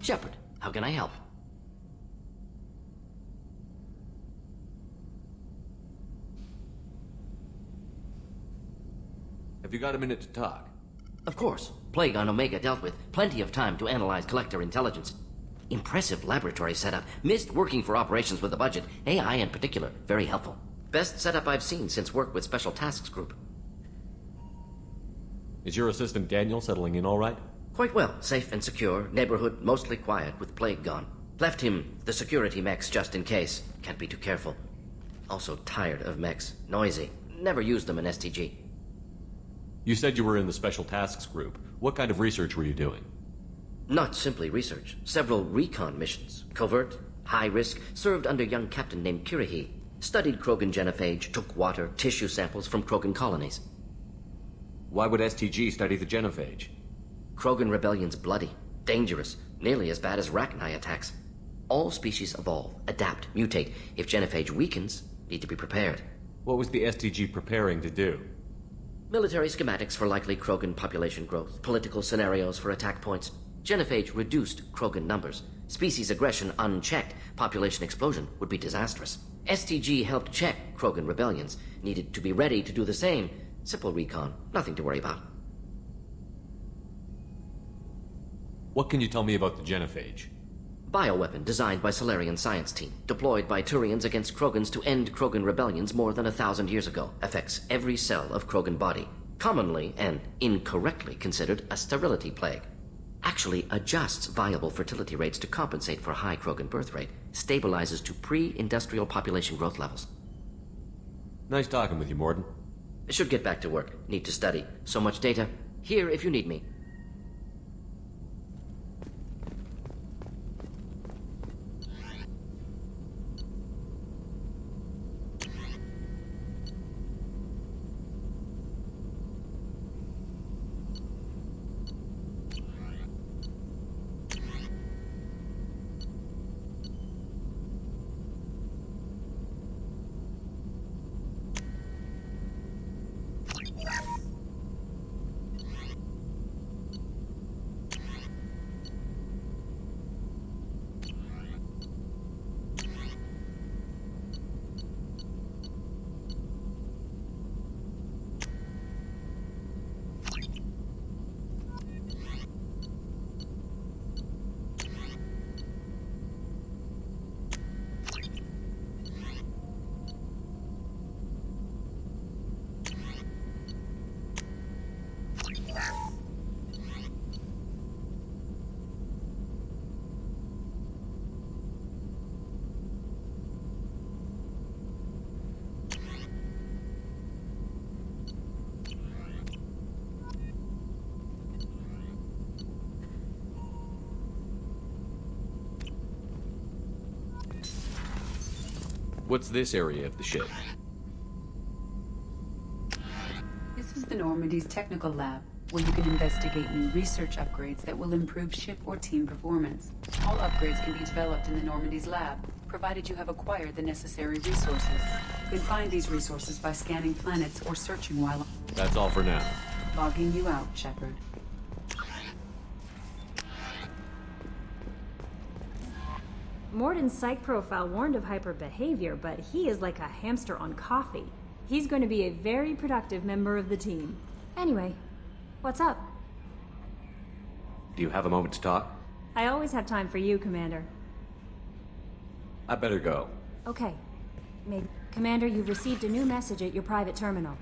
Shepard, how can I help? Have you got a minute to talk? Of course. Plague on Omega dealt with. Plenty of time to analyze Collector intelligence. Impressive laboratory setup. Missed working for operations with a budget. AI in particular. Very helpful. Best setup I've seen since work with Special Tasks Group. Is your assistant Daniel settling in all right? Quite well. Safe and secure. Neighborhood mostly quiet with Plague gone. Left him the security mechs just in case. Can't be too careful. Also tired of mechs. Noisy. Never used them in STG. You said you were in the Special Tasks Group. What kind of research were you doing? Not simply research. Several recon missions. Covert, high risk, served under a young captain named Kirahi. Studied Krogan genophage, took water, tissue samples from Krogan colonies. Why would STG study the genophage? Krogan rebellion's bloody, dangerous, nearly as bad as Rachni attacks. All species evolve, adapt, mutate. If genophage weakens, need to be prepared. What was the STG preparing to do? Military schematics for likely Krogan population growth, political scenarios for attack points. Genophage reduced Krogan numbers. Species aggression unchecked, population explosion would be disastrous. STG helped check Krogan rebellions, needed to be ready to do the same. Simple recon, nothing to worry about. What can you tell me about the genophage? Bioweapon designed by Solarian science team, deployed by Turians against Krogans to end Krogan rebellions more than 1,000 years ago. Affects every cell of Krogan body. Commonly and incorrectly considered a sterility plague. Actually adjusts viable fertility rates to compensate for high Krogan birth rate. Stabilizes to pre-industrial population growth levels. Nice talking with you, Mordin. Should get back to work. Need to study. So much data. Here if you need me. What's this area of the ship? This is the Normandy's technical lab, where you can investigate new research upgrades that will improve ship or team performance. All upgrades can be developed in the Normandy's lab, provided you have acquired the necessary resources. You can find these resources by scanning planets or searching while... That's all for now. Logging you out, Shepard. Mordin's psych profile warned of hyper behavior, but he is like a hamster on coffee. He's going to be a very productive member of the team. Anyway, what's up? Do you have a moment to talk? I always have time for you, Commander. I better go. Okay. Maybe. Commander, you've received a new message at your private terminal.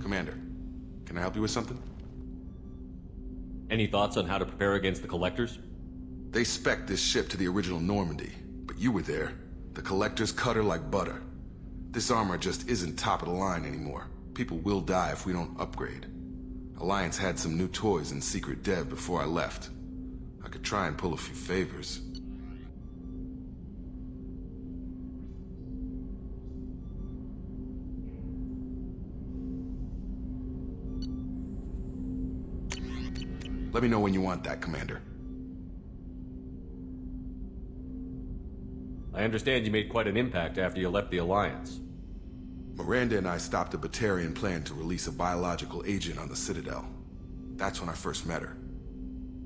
Commander, can I help you with something? Any thoughts on how to prepare against the Collectors? They spec'd this ship to the original Normandy, but you were there. The Collectors cut her like butter. This armor just isn't top of the line anymore. People will die if we don't upgrade. Alliance had some new toys in secret dev before I left. I could try and pull a few favors. Let me know when you want that, Commander. I understand you made quite an impact after you left the Alliance. Miranda and I stopped a Batarian plan to release a biological agent on the Citadel. That's when I first met her.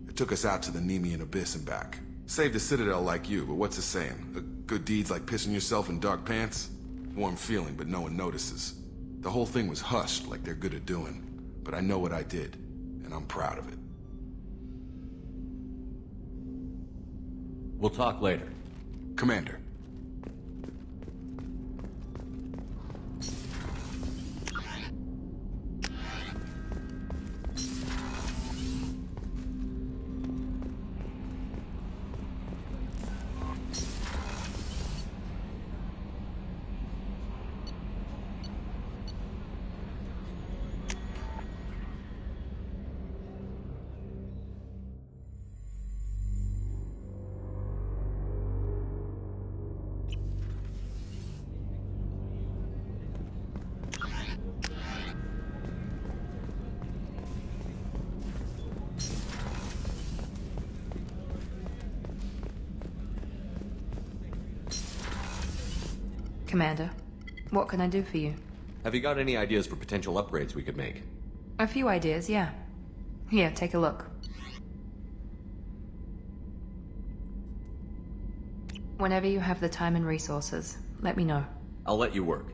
It took us out to the Nemean Abyss and back. Saved the Citadel like you, but what's the saying? Good deeds like pissing yourself in dark pants? Warm feeling, but no one notices. The whole thing was hushed like they're good at doing. But I know what I did, and I'm proud of it. We'll talk later. Commander. Commander, what can I do for you? Have you got any ideas for potential upgrades we could make? A few ideas, yeah. Here, take a look. Whenever you have the time and resources, let me know. I'll let you work.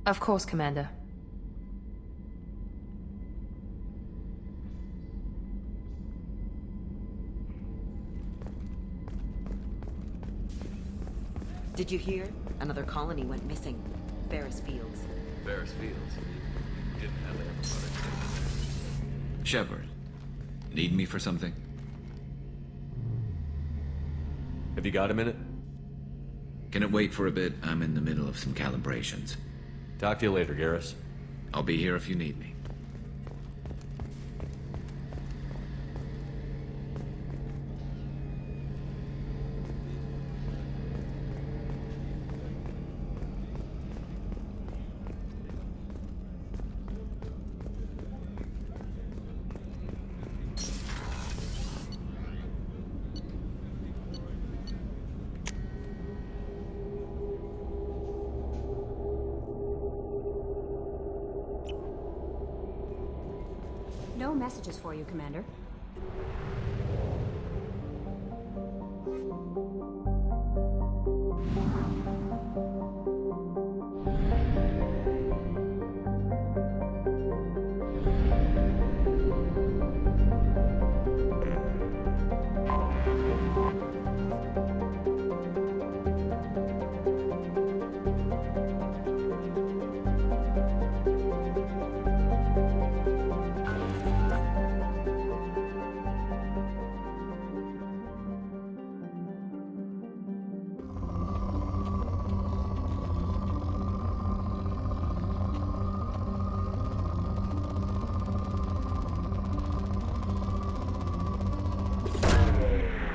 Of course, Commander. Did you hear? Another colony went missing. Ferris Fields. Ferris Fields. Didn't have that product. Shepard, need me for something? Have you got a minute? Can it wait for a bit? I'm in the middle of some calibrations. Talk to you later, Garrus. I'll be here if you need me. No messages for you, Commander.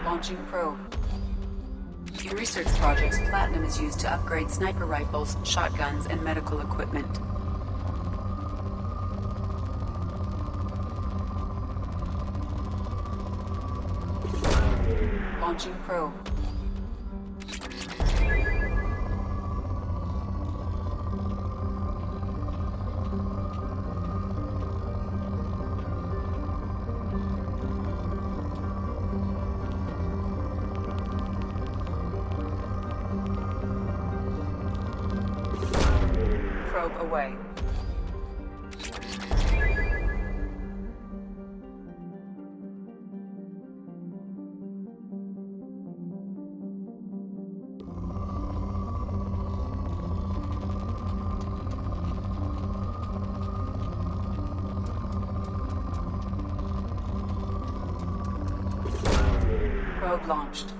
Launching probe. In research projects, platinum is used to upgrade sniper rifles, shotguns, and medical equipment. Launching probe. Probe away. Probe launched.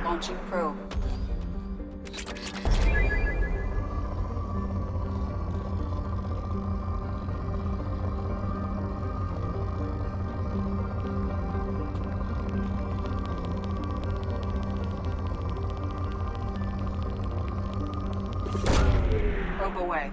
Launching probe. Probe away.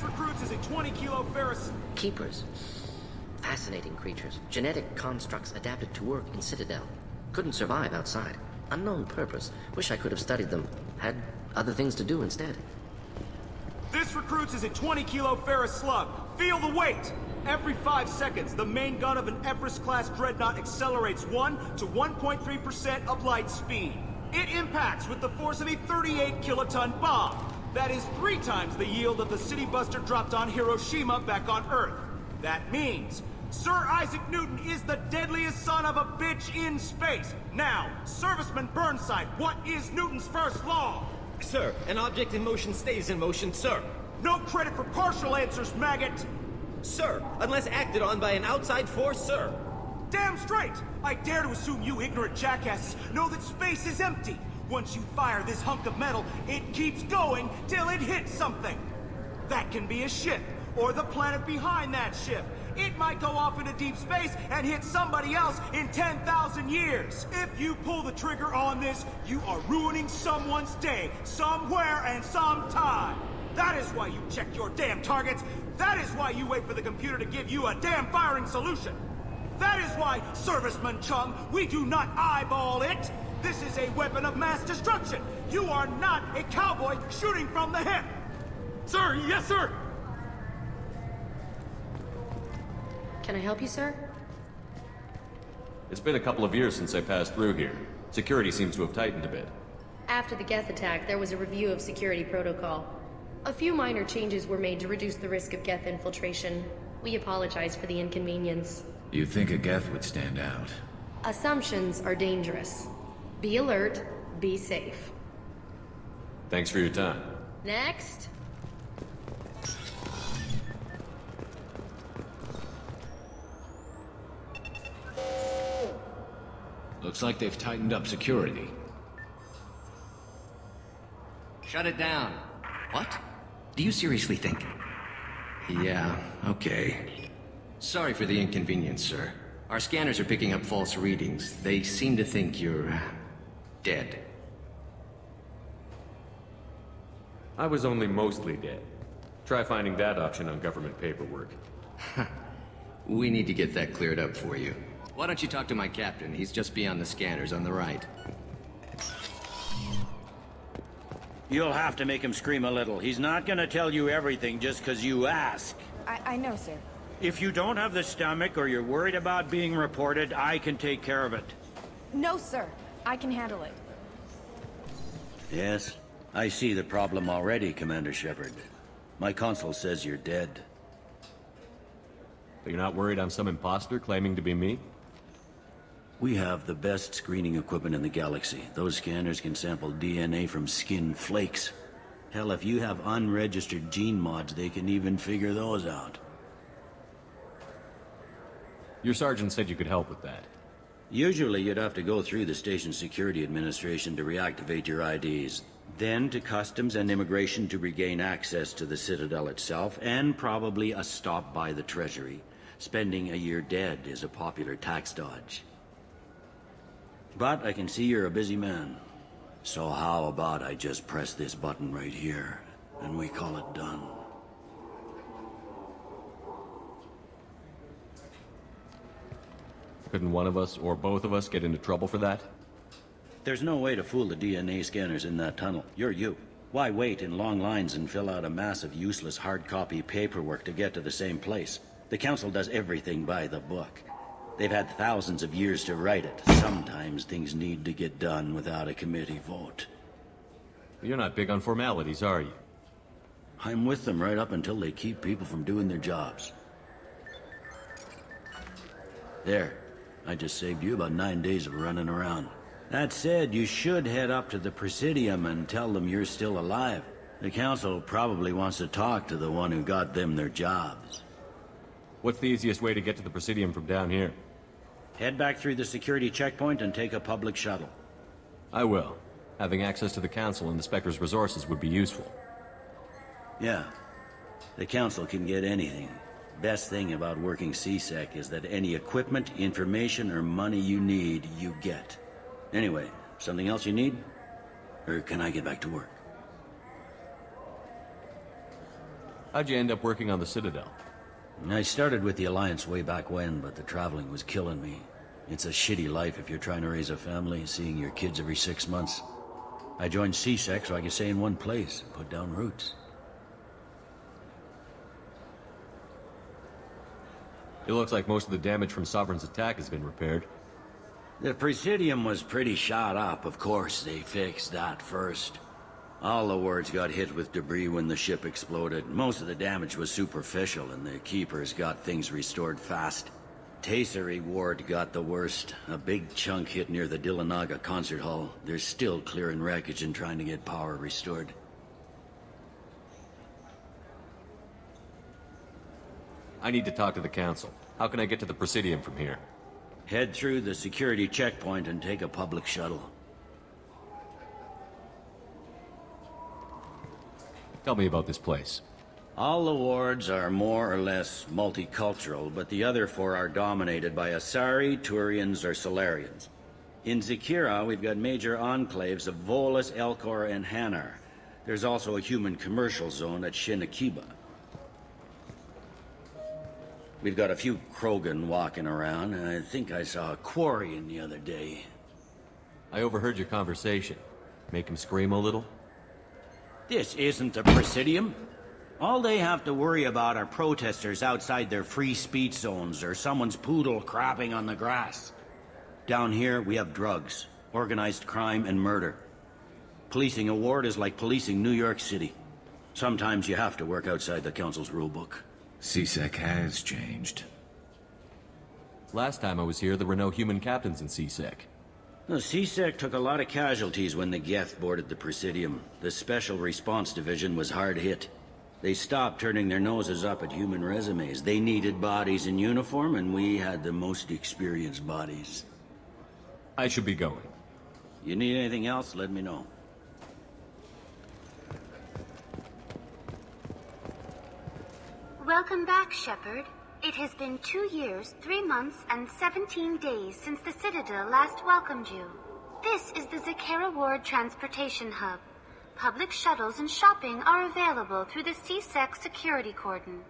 recruits is a 20-kilo ferrous... Keepers. Fascinating creatures. Genetic constructs adapted to work in Citadel. Couldn't survive outside. Unknown purpose. Wish I could have studied them. Had other things to do instead. This recruits is a 20-kilo ferrous slug. Feel the weight! Every 5 seconds, the main gun of an Everest-class dreadnought accelerates 1 to 1.3% of light speed. It impacts with the force of a 38-kiloton bomb. That is 3 times the yield of the City Buster dropped on Hiroshima back on Earth. That means Sir Isaac Newton is the deadliest son of a bitch in space. Now, Serviceman Burnside, what is Newton's first law? Sir, an object in motion stays in motion, sir. No credit for partial answers, maggot! Sir, unless acted on by an outside force, sir. Damn straight! I dare to assume you ignorant jackasses know that space is empty. Once you fire this hunk of metal, it keeps going till it hits something. That can be a ship, or the planet behind that ship. It might go off into deep space and hit somebody else in 10,000 years. If you pull the trigger on this, you are ruining someone's day, somewhere and sometime. That is why you check your damn targets. That is why you wait for the computer to give you a damn firing solution. That is why, Serviceman Chung, we do not eyeball it. This is a weapon of mass destruction. You are not a cowboy shooting from the hip. Sir, yes, sir. Can I help you, sir? It's been a couple of years since I passed through here. Security seems to have tightened a bit. After the Geth attack, there was a review of security protocol. A few minor changes were made to reduce the risk of Geth infiltration. We apologize for the inconvenience. You think a Geth would stand out? Assumptions are dangerous. Be alert, be safe. Thanks for your time. Next. Looks like they've tightened up security. Shut it down. What? Do you seriously think? Yeah, okay. Sorry for the inconvenience, sir. Our scanners are picking up false readings. They seem to think you're dead. I was only mostly dead. Try finding that option on government paperwork. We need to get that cleared up for you. Why don't you talk to my captain? He's just beyond the scanners on the right. You'll have to make him scream a little. He's not gonna tell you everything just because you ask. I know, sir. If you don't have the stomach or you're worried about being reported, I can take care of it. No, sir. I can handle it. Yes? I see the problem already, Commander Shepard. My console says you're dead. But you're not worried I'm some imposter claiming to be me? We have the best screening equipment in the galaxy. Those scanners can sample DNA from skin flakes. Hell, if you have unregistered gene mods, they can even figure those out. Your sergeant said you could help with that. Usually you'd have to go through the station security administration to reactivate your IDs. Then to customs and immigration to regain access to the Citadel itself, and probably a stop by the Treasury. Spending a year dead is a popular tax dodge. But I can see you're a busy man. So how about I just press this button right here, and we call it done? Couldn't one of us, or both of us, get into trouble for that? There's no way to fool the DNA scanners in that tunnel. You're you. Why wait in long lines and fill out a massive useless hard copy paperwork to get to the same place? The Council does everything by the book. They've had thousands of years to write it. Sometimes things need to get done without a committee vote. You're not big on formalities, are you? I'm with them right up until they keep people from doing their jobs. There. I just saved you about 9 days of running around. That said, you should head up to the Presidium and tell them you're still alive. The Council probably wants to talk to the one who got them their jobs. What's the easiest way to get to the Presidium from down here? Head back through the security checkpoint and take a public shuttle. I will. Having access to the Council and the Spectre's resources would be useful. Yeah. The Council can get anything. Best thing about working CSEC is that any equipment, information, or money you need, you get. Anyway, something else you need? Or can I get back to work? How'd you end up working on the Citadel? I started with the Alliance way back when, but the traveling was killing me. It's a shitty life if you're trying to raise a family, seeing your kids every 6 months. I joined CSEC so I could stay in one place and put down roots. It looks like most of the damage from Sovereign's attack has been repaired. The Presidium was pretty shot up. Of course, they fixed that first. All the wards got hit with debris when the ship exploded. Most of the damage was superficial, and the Keepers got things restored fast. Tasery Ward got the worst. A big chunk hit near the Dillanaga concert hall. They're still clearing wreckage and trying to get power restored. I need to talk to the Council. How can I get to the Presidium from here? Head through the security checkpoint and take a public shuttle. Tell me about this place. All the wards are more or less multicultural, but the other four are dominated by Asari, Turians, or Solarians. In Zakira, we've got major enclaves of Volus, Elcor, and Hanar. There's also a human commercial zone at Shinakiba. We've got a few Krogan walking around, and I think I saw a Quarian the other day. I overheard your conversation. Make him scream a little? This isn't a Presidium. All they have to worry about are protesters outside their free speech zones or someone's poodle crapping on the grass. Down here, we have drugs, organized crime, and murder. Policing a ward is like policing New York City. Sometimes you have to work outside the Council's rulebook. CSEC has changed. Last time I was here, there were no human captains in CSEC. The CSEC took a lot of casualties when the Geth boarded the Presidium. The Special Response Division was hard hit. They stopped turning their noses up at human resumes. They needed bodies in uniform, and we had the most experienced bodies. I should be going. You need anything else, let me know. Welcome back, Shepard. It has been 2 years, 3 months, and 17 days since the Citadel last welcomed you. This is the Zakera Ward Transportation Hub. Public shuttles and shopping are available through the CSEC security cordon.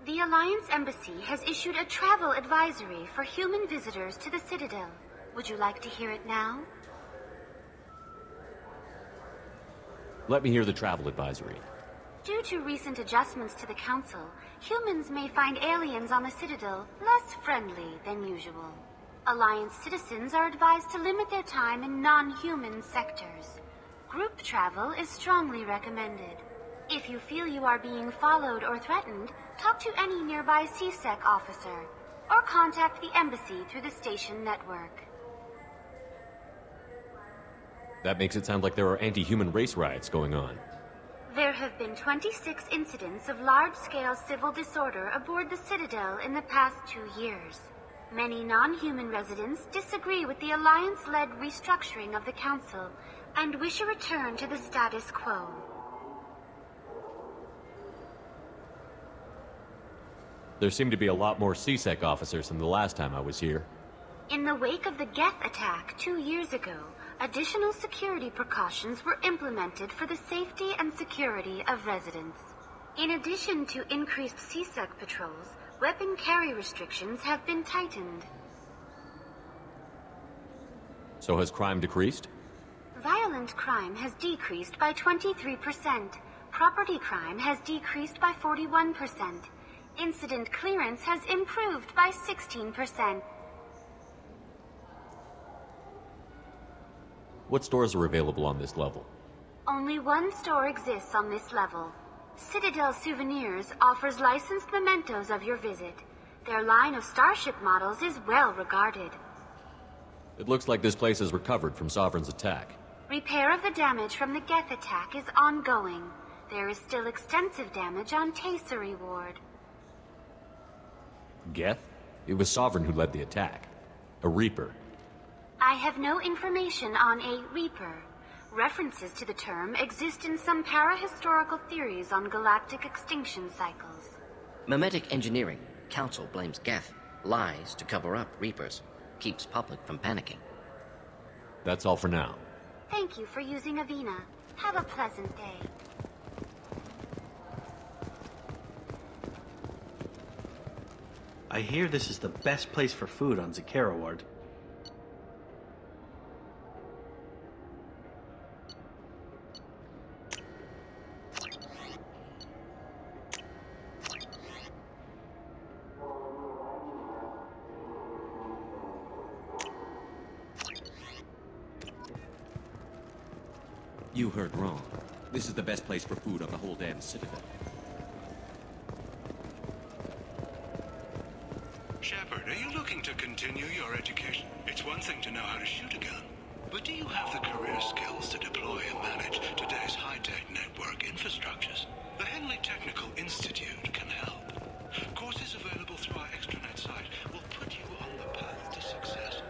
The Alliance Embassy has issued a travel advisory for human visitors to the Citadel. Would you like to hear it now? Let me hear the travel advisory. Due to recent adjustments to the Council, humans may find aliens on the Citadel less friendly than usual. Alliance citizens are advised to limit their time in non-human sectors. Group travel is strongly recommended. If you feel you are being followed or threatened, talk to any nearby CSEC officer, or contact the Embassy through the station network. That makes it sound like there are anti-human race riots going on. There have been 26 incidents of large-scale civil disorder aboard the Citadel in the past 2 years. Many non-human residents disagree with the Alliance-led restructuring of the Council and wish a return to the status quo. There seem to be a lot more CSEC officers than the last time I was here. In the wake of the Geth attack 2 years ago, additional security precautions were implemented for the safety and security of residents. In addition to increased CSEC patrols, weapon carry restrictions have been tightened. So has crime decreased? Violent crime has decreased by 23%. Property crime has decreased by 41%. Incident clearance has improved by 16%. What stores are available on this level? Only one store exists on this level. Citadel Souvenirs offers licensed mementos of your visit. Their line of starship models is well regarded. It looks like this place has recovered from Sovereign's attack. Repair of the damage from the Geth attack is ongoing. There is still extensive damage on Tasery Ward. Geth? It was Sovereign who led the attack. A Reaper. I have no information on a Reaper. References to the term exist in some parahistorical theories on galactic extinction cycles. Memetic engineering. Council blames Geth. Lies to cover up Reapers. Keeps public from panicking. That's all for now. Thank you for using Avina. Have a pleasant day. I hear this is the best place for food on Zakera Ward. you heard wrong. This is the best place for food on the whole damn Citadel. Shepard, are you looking to continue your education? It's one thing to know how to shoot a gun, but do you have the career skills to deploy and manage today's high-tech network infrastructures? The Henley Technical Institute can help. Courses available through our extranet site will put you on the path to success.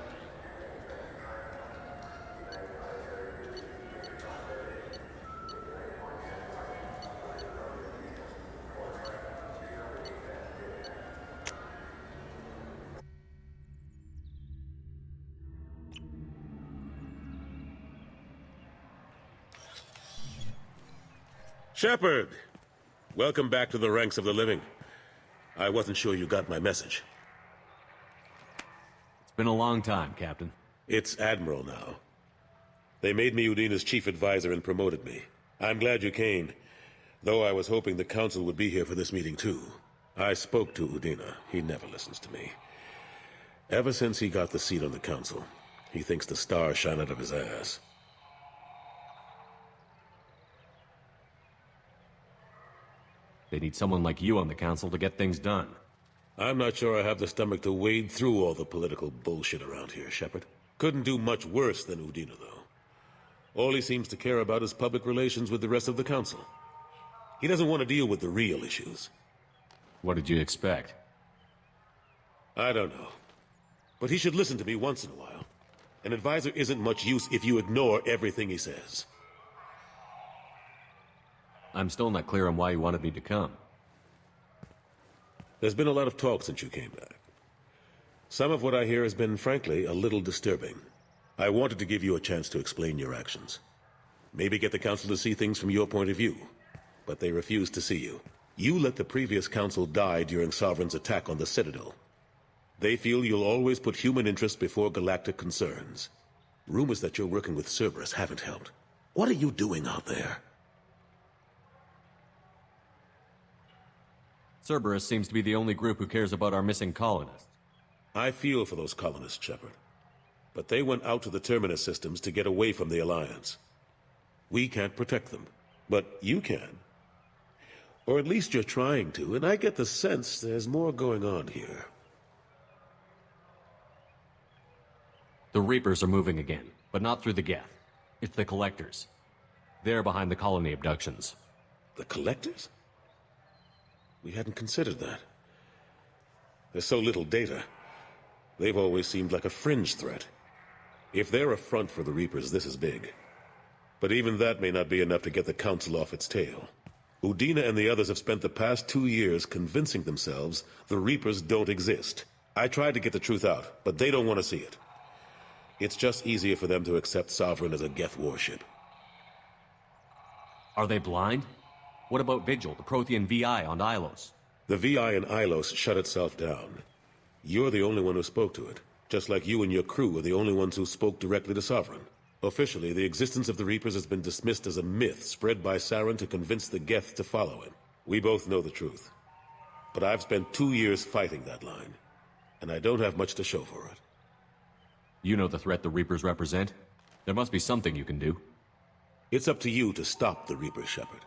Shepard! Welcome back to the ranks of the living. I wasn't sure you got my message. It's been a long time, Captain. It's Admiral now. They made me Udina's chief advisor and promoted me. I'm glad you came, though I was hoping the Council would be here for this meeting too. I spoke to Udina. He never listens to me. Ever since he got the seat on the Council, he thinks the stars shine out of his ass. They need someone like you on the Council to get things done. I'm not sure I have the stomach to wade through all the political bullshit around here, Shepard. Couldn't do much worse than Udina, though. All he seems to care about is public relations with the rest of the Council. He doesn't want to deal with the real issues. What did you expect? I don't know. But he should listen to me once in a while. An advisor isn't much use if you ignore everything he says. I'm still not clear on why you wanted me to come. There's been a lot of talk since you came back. Some of what I hear has been, frankly, a little disturbing. I wanted to give you a chance to explain your actions. Maybe get the Council to see things from your point of view. But they refuse to see you. You let the previous Council die during Sovereign's attack on the Citadel. They feel you'll always put human interests before galactic concerns. Rumors that you're working with Cerberus haven't helped. What are you doing out there? Cerberus seems to be the only group who cares about our missing colonists. I feel for those colonists, Shepard. But they went out to the Terminus systems to get away from the Alliance. We can't protect them, but you can. Or at least you're trying to, and I get the sense there's more going on here. The Reapers are moving again, but not through the Geth. It's the Collectors. They're behind the colony abductions. The Collectors? We hadn't considered that. There's so little data. They've always seemed like a fringe threat. If they're a front for the Reapers, this is big. But even that may not be enough to get the Council off its tail. Udina and the others have spent the past 2 years convincing themselves the Reapers don't exist. I tried to get the truth out, but they don't want to see it. It's just easier for them to accept Sovereign as a Geth warship. Are they blind? What about Vigil, the Prothean VI on Ilos? The VI in Ilos shut itself down. You're the only one who spoke to it, just like you and your crew are the only ones who spoke directly to Sovereign. Officially, the existence of the Reapers has been dismissed as a myth spread by Saren to convince the Geth to follow him. We both know the truth. But I've spent 2 years fighting that line, and I don't have much to show for it. You know the threat the Reapers represent? There must be something you can do. It's up to you to stop the Reapers, Shepard.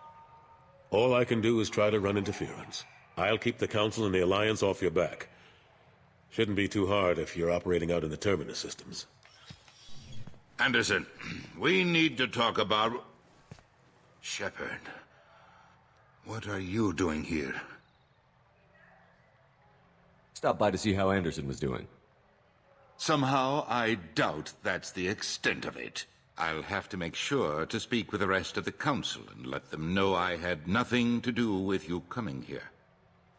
All I can do is try to run interference. I'll keep the Council and the Alliance off your back. Shouldn't be too hard if you're operating out in the Terminus systems. Anderson, we need to talk about... Shepard, what are you doing here? Stopped by to see how Anderson was doing. Somehow, I doubt that's the extent of it. I'll have to make sure to speak with the rest of the Council and let them know I had nothing to do with you coming here.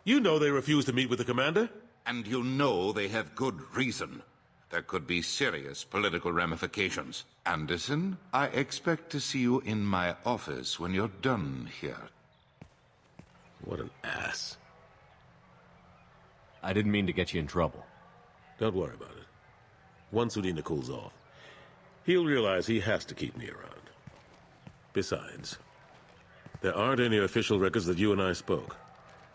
You know they refused to meet with the Commander? And you know they have good reason. There could be serious political ramifications. Anderson, I expect to see you in my office when you're done here. What an ass. I didn't mean to get you in trouble. Don't worry about it. Once Udina cools off, he'll realize he has to keep me around. Besides, there aren't any official records that you and I spoke,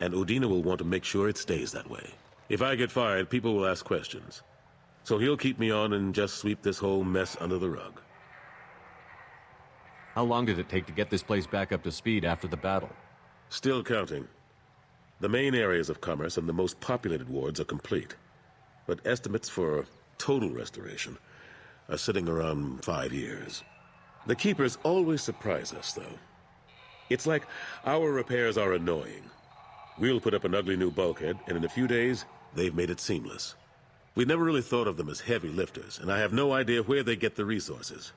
and Udina will want to make sure it stays that way. If I get fired, people will ask questions. So he'll keep me on and just sweep this whole mess under the rug. How long did it take to get this place back up to speed after the battle? Still counting. The main areas of commerce and the most populated wards are complete. But estimates for total restoration are sitting around 5 years. The Keepers always surprise us, though. It's like our repairs are annoying. We'll put up an ugly new bulkhead, and in a few days, they've made it seamless. We never really thought of them as heavy lifters, and I have no idea where they get the resources.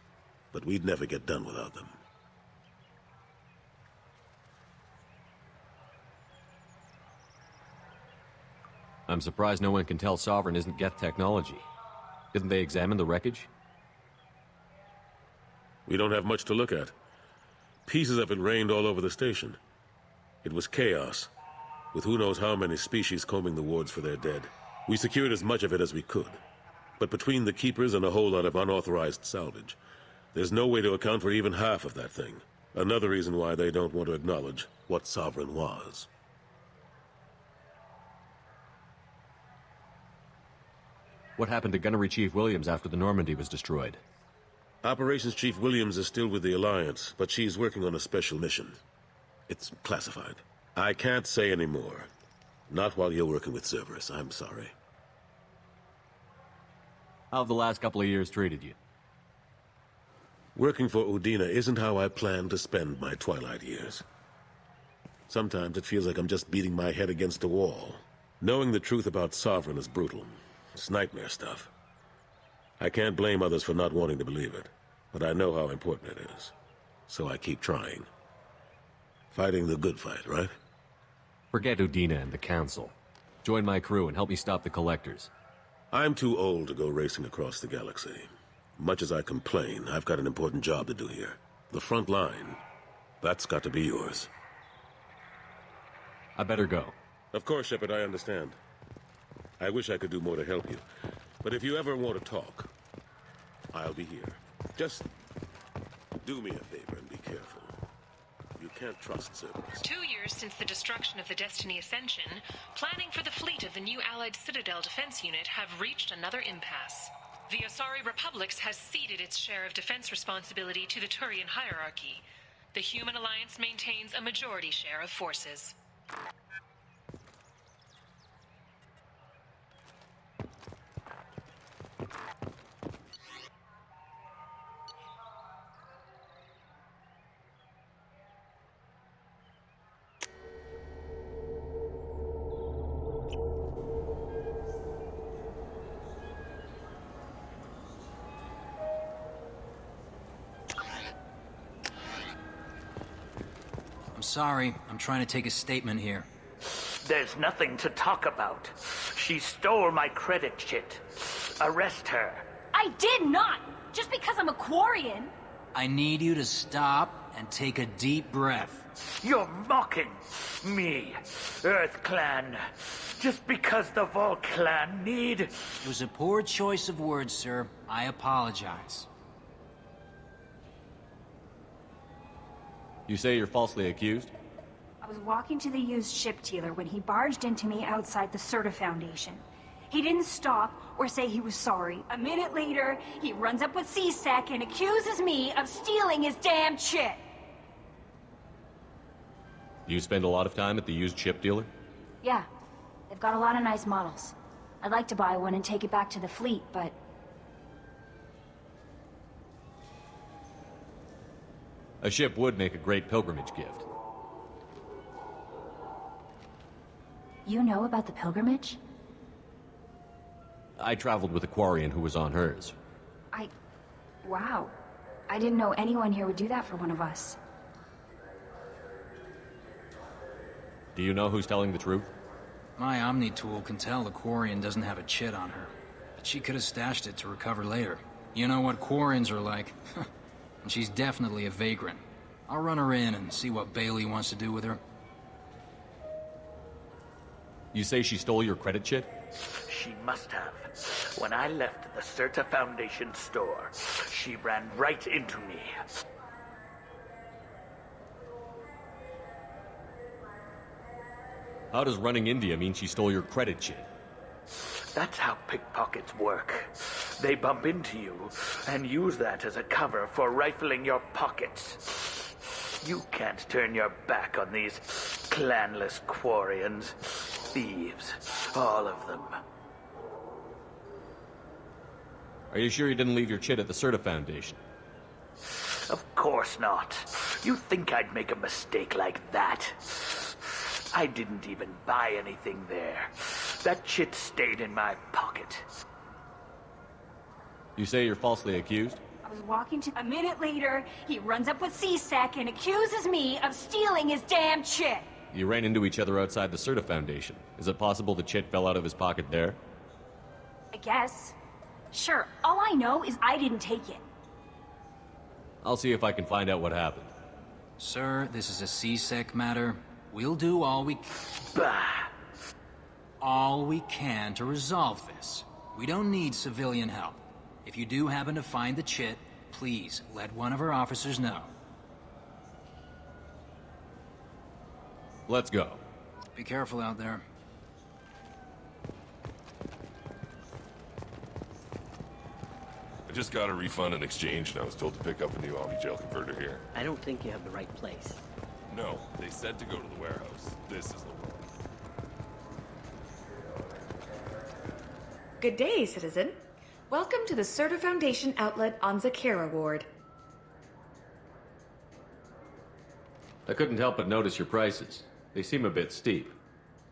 But we'd never get done without them. I'm surprised no one can tell Sovereign isn't Geth technology. Didn't they examine the wreckage? We don't have much to look at. Pieces of it rained all over the station. It was chaos, with who knows how many species combing the wards for their dead. We secured as much of it as we could. But between the Keepers and a whole lot of unauthorized salvage, there's no way to account for even half of that thing. Another reason why they don't want to acknowledge what Sovereign was. What happened to Gunnery Chief Williams after the Normandy was destroyed? Operations Chief Williams is still with the Alliance, but she's working on a special mission. It's classified. I can't say any more. Not while you're working with Cerberus, I'm sorry. How have the last couple of years treated you? Working for Udina isn't how I plan to spend my twilight years. Sometimes it feels like I'm just beating my head against a wall. Knowing the truth about Sovereign is brutal. It's nightmare stuff. I can't blame others for not wanting to believe it, but I know how important it is. So I keep trying. Fighting the good fight, right? Forget Udina and the Council. Join my crew and help me stop the Collectors. I'm too old to go racing across the galaxy. Much as I complain, I've got an important job to do here. The front line. That's got to be yours. I better go. Of course, Shepard, I understand. I wish I could do more to help you. But if you ever want to talk, I'll be here. Just do me a favor and be careful. You can't trust Cerberus. 2 years since the destruction of the Destiny Ascension, planning for the fleet of the new Allied Citadel Defense Unit have reached another impasse. The Asari Republics has ceded its share of defense responsibility to the Turian hierarchy. The Human Alliance maintains a majority share of forces. I'm sorry. I'm trying to take a statement here. There's nothing to talk about. She stole my credit chit. Arrest her. I did not! Just because I'm a Quarian! I need you to stop and take a deep breath. You're mocking me, Earth Clan. Just because the Vault Clan need... It was a poor choice of words, sir. I apologize. You say you're falsely accused? I was walking to the used ship dealer when he barged into me outside the Serta Foundation. He didn't stop or say he was sorry. A minute later, he runs up with C-Sec and accuses me of stealing his damn shit. You spend a lot of time at the used ship dealer? Yeah, they've got a lot of nice models. I'd like to buy one and take it back to the fleet, but... A ship would make a great pilgrimage gift. You know about the pilgrimage? I traveled with a Quarian who was on hers. Wow. I didn't know anyone here would do that for one of us. Do you know who's telling the truth? My Omni tool can tell the Quarian doesn't have a chit on her. But she could have stashed it to recover later. You know what Quarians are like. And she's definitely a vagrant. I'll run her in and see what Bailey wants to do with her. You say she stole your credit chit? She must have. When I left the Serta Foundation store, she ran right into me. How does running India mean she stole your credit chit? That's how pickpockets work. They bump into you and use that as a cover for rifling your pockets. You can't turn your back on these clanless Quarians. Thieves. All of them. Are you sure you didn't leave your chit at the Serta Foundation? Of course not. You think I'd make a mistake like that? I didn't even buy anything there. That shit stayed in my pocket. You say you're falsely accused? I was walking to... A minute later, he runs up with C-Sec and accuses me of stealing his damn chit. You ran into each other outside the Serta Foundation. Is it possible the chit fell out of his pocket there? I guess. Sure, all I know is I didn't take it. I'll see if I can find out what happened. Sir, this is a C-Sec matter. We'll do all we can to resolve this. We don't need civilian help. If you do happen to find the chit, please let one of our officers know. Let's go. Be careful out there. I just got a refund and exchange, and I was told to pick up a new Omni-Gel converter here. I don't think you have the right place. No, they said to go to the warehouse. This is the one. Good day, citizen. Welcome to the Serta Foundation outlet on Zakera Ward. I couldn't help but notice your prices. They seem a bit steep.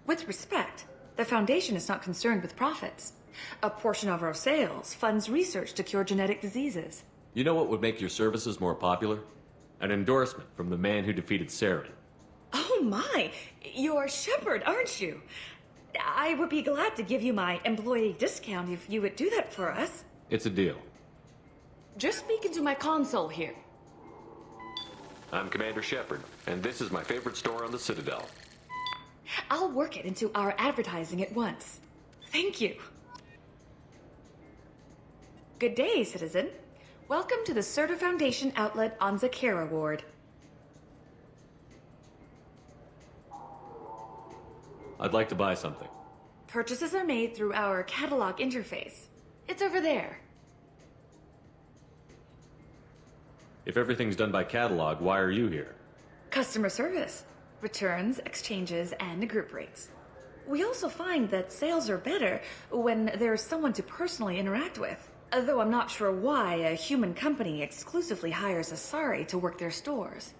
With respect, the Foundation is not concerned with profits. A portion of our sales funds research to cure genetic diseases. You know what would make your services more popular? An endorsement from the man who defeated Saren. Oh my! You're Shepard, aren't you? I would be glad to give you my employee discount if you would do that for us. It's a deal. Just speak into my console here. I'm Commander Shepard, and this is my favorite store on the Citadel. I'll work it into our advertising at once. Thank you. Good day, citizen. Welcome to the Serta Foundation outlet on Zakera Ward. I'd like to buy something. Purchases are made through our catalog interface. It's over there. If everything's done by catalog, why are you here? Customer service. Returns, exchanges, and group rates. We also find that sales are better when there's someone to personally interact with. Though I'm not sure why a human company exclusively hires Asari to work their stores.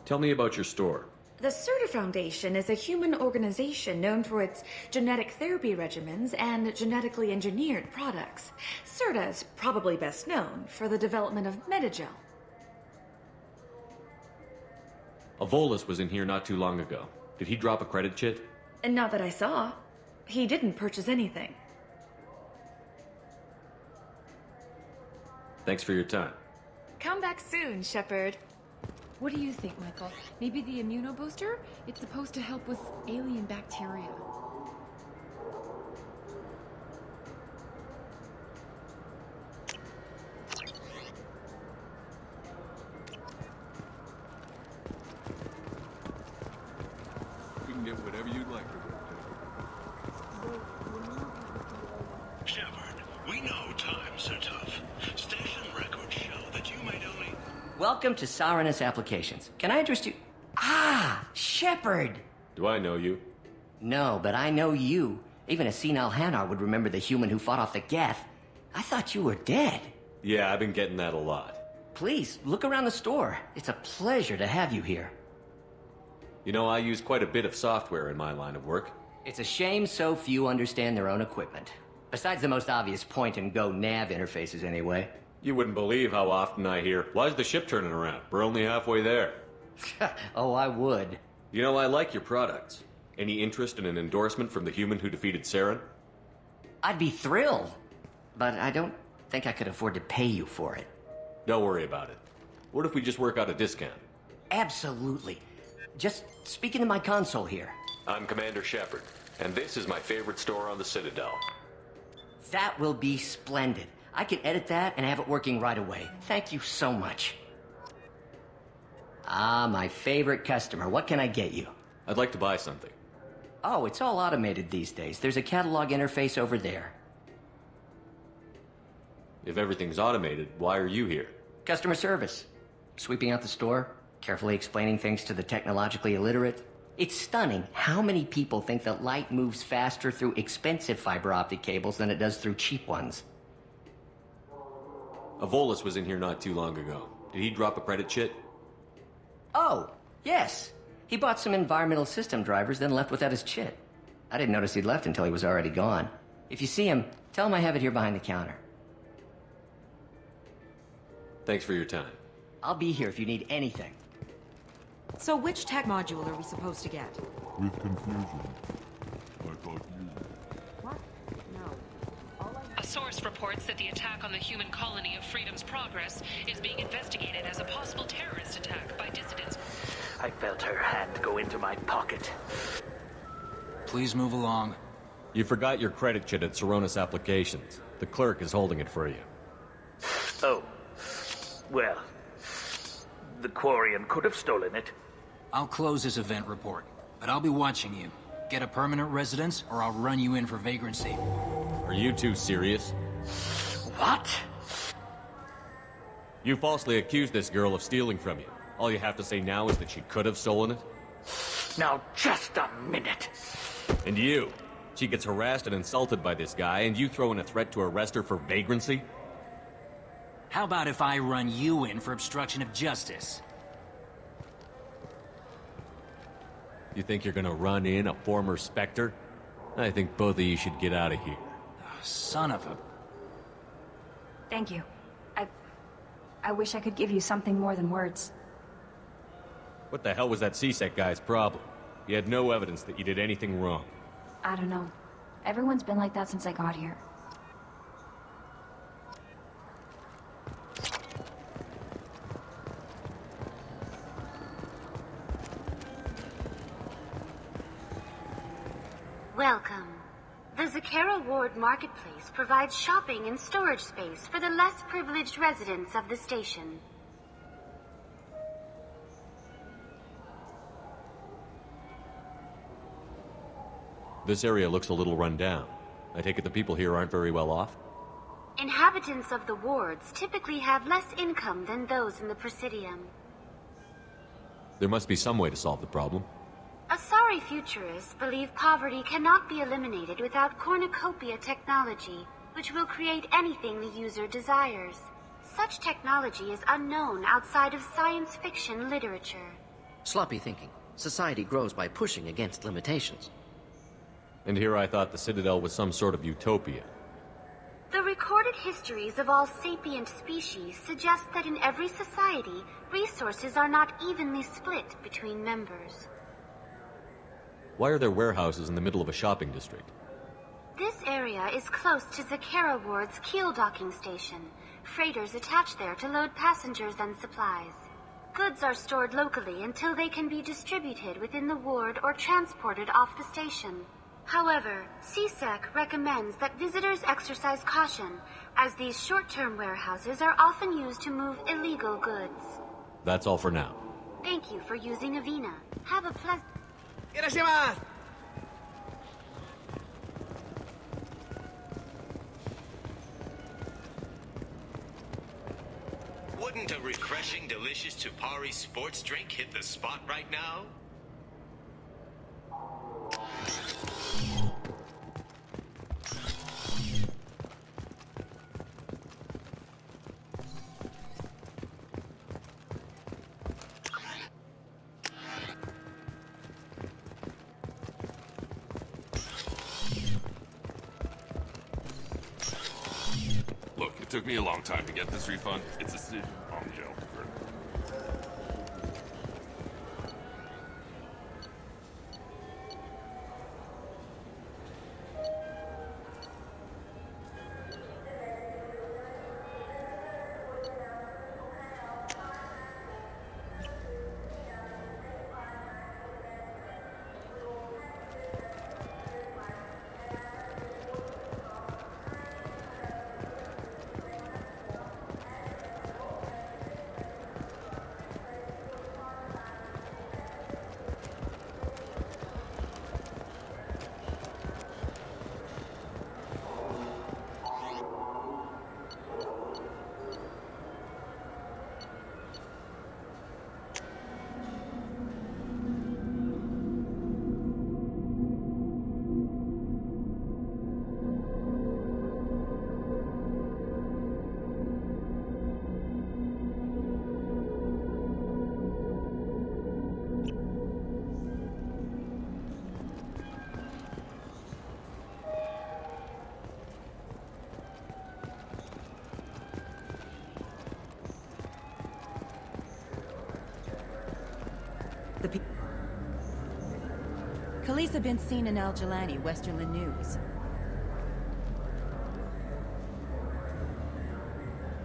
Tell me about your store. The Serta Foundation is a human organization known for its genetic therapy regimens and genetically engineered products. Serta is probably best known for the development of Metagel. Avolis was in here not too long ago. Did he drop a credit chit? And not that I saw. He didn't purchase anything. Thanks for your time. Come back soon, Shepard. What do you think, Michael? Maybe the immunobooster? It's supposed to help with alien bacteria. We can get whatever you'd like to do. Shepard, we know times are tough. Station records show that you might only... Welcome to Saranus Applications. Can I interest you? Ah, Shepard! Do I know you? No, but I know you. Even a senile Hanar would remember the human who fought off the Geth. I thought you were dead. Yeah, I've been getting that a lot. Please, look around the store. It's a pleasure to have you here. You know, I use quite a bit of software in my line of work. It's a shame so few understand their own equipment. Besides the most obvious point-and-go nav interfaces, anyway. You wouldn't believe how often I hear, "Why's the ship turning around? We're only halfway there." Oh, I would. You know, I like your products. Any interest in an endorsement from the human who defeated Saren? I'd be thrilled. But I don't think I could afford to pay you for it. Don't worry about it. What if we just work out a discount? Absolutely. Just speak into my console here. I'm Commander Shepard, and this is my favorite store on the Citadel. That will be splendid. I can edit that and have it working right away. Thank you so much. Ah, my favorite customer. What can I get you? I'd like to buy something. Oh, it's all automated these days. There's a catalog interface over there. If everything's automated, why are you here? Customer service. Sweeping out the store, carefully explaining things to the technologically illiterate. It's stunning how many people think that light moves faster through expensive fiber optic cables than it does through cheap ones. Avolis was in here not too long ago. Did he drop a credit chit? Oh, yes. He bought some environmental system drivers, then left without his chit. I didn't notice he'd left until he was already gone. If you see him, tell him I have it here behind the counter. Thanks for your time. I'll be here if you need anything. So which tech module are we supposed to get? With confusion. I thought you... What? No. A source reports that the attack on the human colony of Freedom's Progress is being investigated as a possible terrorist attack by dissidents. I felt her hand go into my pocket. Please move along. You forgot your credit chit at Saronis Applications. The clerk is holding it for you. Oh. Well, the Quarian could have stolen it. I'll close this event report, but I'll be watching you. Get a permanent residence, or I'll run you in for vagrancy. Are you two serious? What? You falsely accused this girl of stealing from you. All you have to say now is that she could have stolen it? Now, just a minute. And you? She gets harassed and insulted by this guy, and you throw in a threat to arrest her for vagrancy? How about if I run you in for obstruction of justice? You think you're gonna run in a former Spectre? I think both of you should get out of here. Son of a... Thank you. I wish I could give you something more than words. What the hell was that CSEC guy's problem? He had no evidence that you did anything wrong. I don't know. Everyone's been like that since I got here. Welcome. The Zakera Ward Marketplace provides shopping and storage space for the less privileged residents of the station. This area looks a little run down. I take it the people here aren't very well off? Inhabitants of the wards typically have less income than those in the Presidium. There must be some way to solve the problem. Asari futurists believe poverty cannot be eliminated without cornucopia technology, which will create anything the user desires. Such technology is unknown outside of science fiction literature. Sloppy thinking. Society grows by pushing against limitations. And here I thought the Citadel was some sort of utopia. The recorded histories of all sapient species suggest that in every society, resources are not evenly split between members. Why are there warehouses in the middle of a shopping district? This area is close to Zakera Ward's Keel docking station. Freighters attach there to load passengers and supplies. Goods are stored locally until they can be distributed within the ward or transported off the station. However, CSEC recommends that visitors exercise caution, as these short-term warehouses are often used to move illegal goods. That's all for now. Thank you for using Avina. Have a pleasant... Wouldn't a refreshing, delicious Chupari sports drink hit the spot right now? Look, it took me a long time to get this refund. It's a decision on the Elder. the Khaleesa bint Sinan al-Jalani, Westerland News.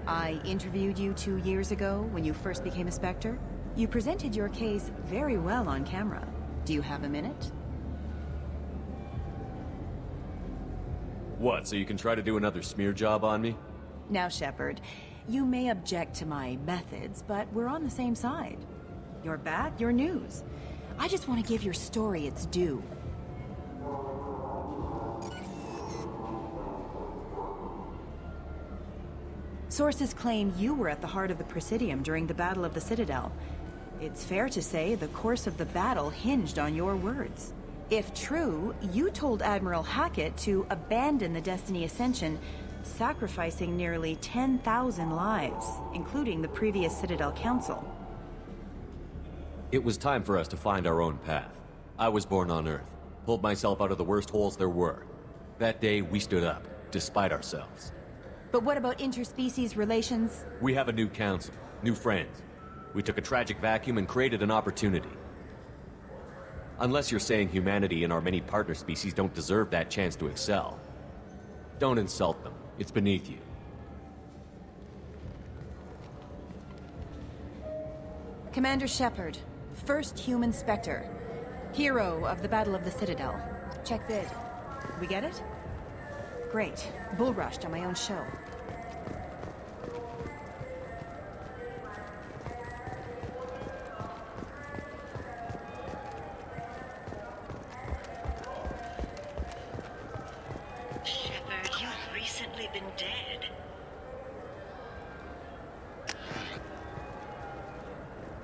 I interviewed you 2 years ago when you first became a Spectre. You presented your case very well on camera. Do you have a minute? What, so you can try to do another smear job on me? Now, Shepard, you may object to my methods, but we're on the same side. You're back, you're news. I just want to give your story its due. Sources claim you were at the heart of the Presidium during the Battle of the Citadel. It's fair to say the course of the battle hinged on your words. If true, you told Admiral Hackett to abandon the Destiny Ascension, sacrificing nearly 10,000 lives, including the previous Citadel Council. It was time for us to find our own path. I was born on Earth, pulled myself out of the worst holes there were. That day, we stood up, despite ourselves. But what about interspecies relations? We have a new council, new friends. We took a tragic vacuum and created an opportunity. Unless you're saying humanity and our many partner species don't deserve that chance to excel. Don't insult them. It's beneath you. Commander Shepard, first human Spectre. Hero of the Battle of the Citadel. Check vid. We get it? Great. Bull rushed on my own show. Shepard, you've recently been dead.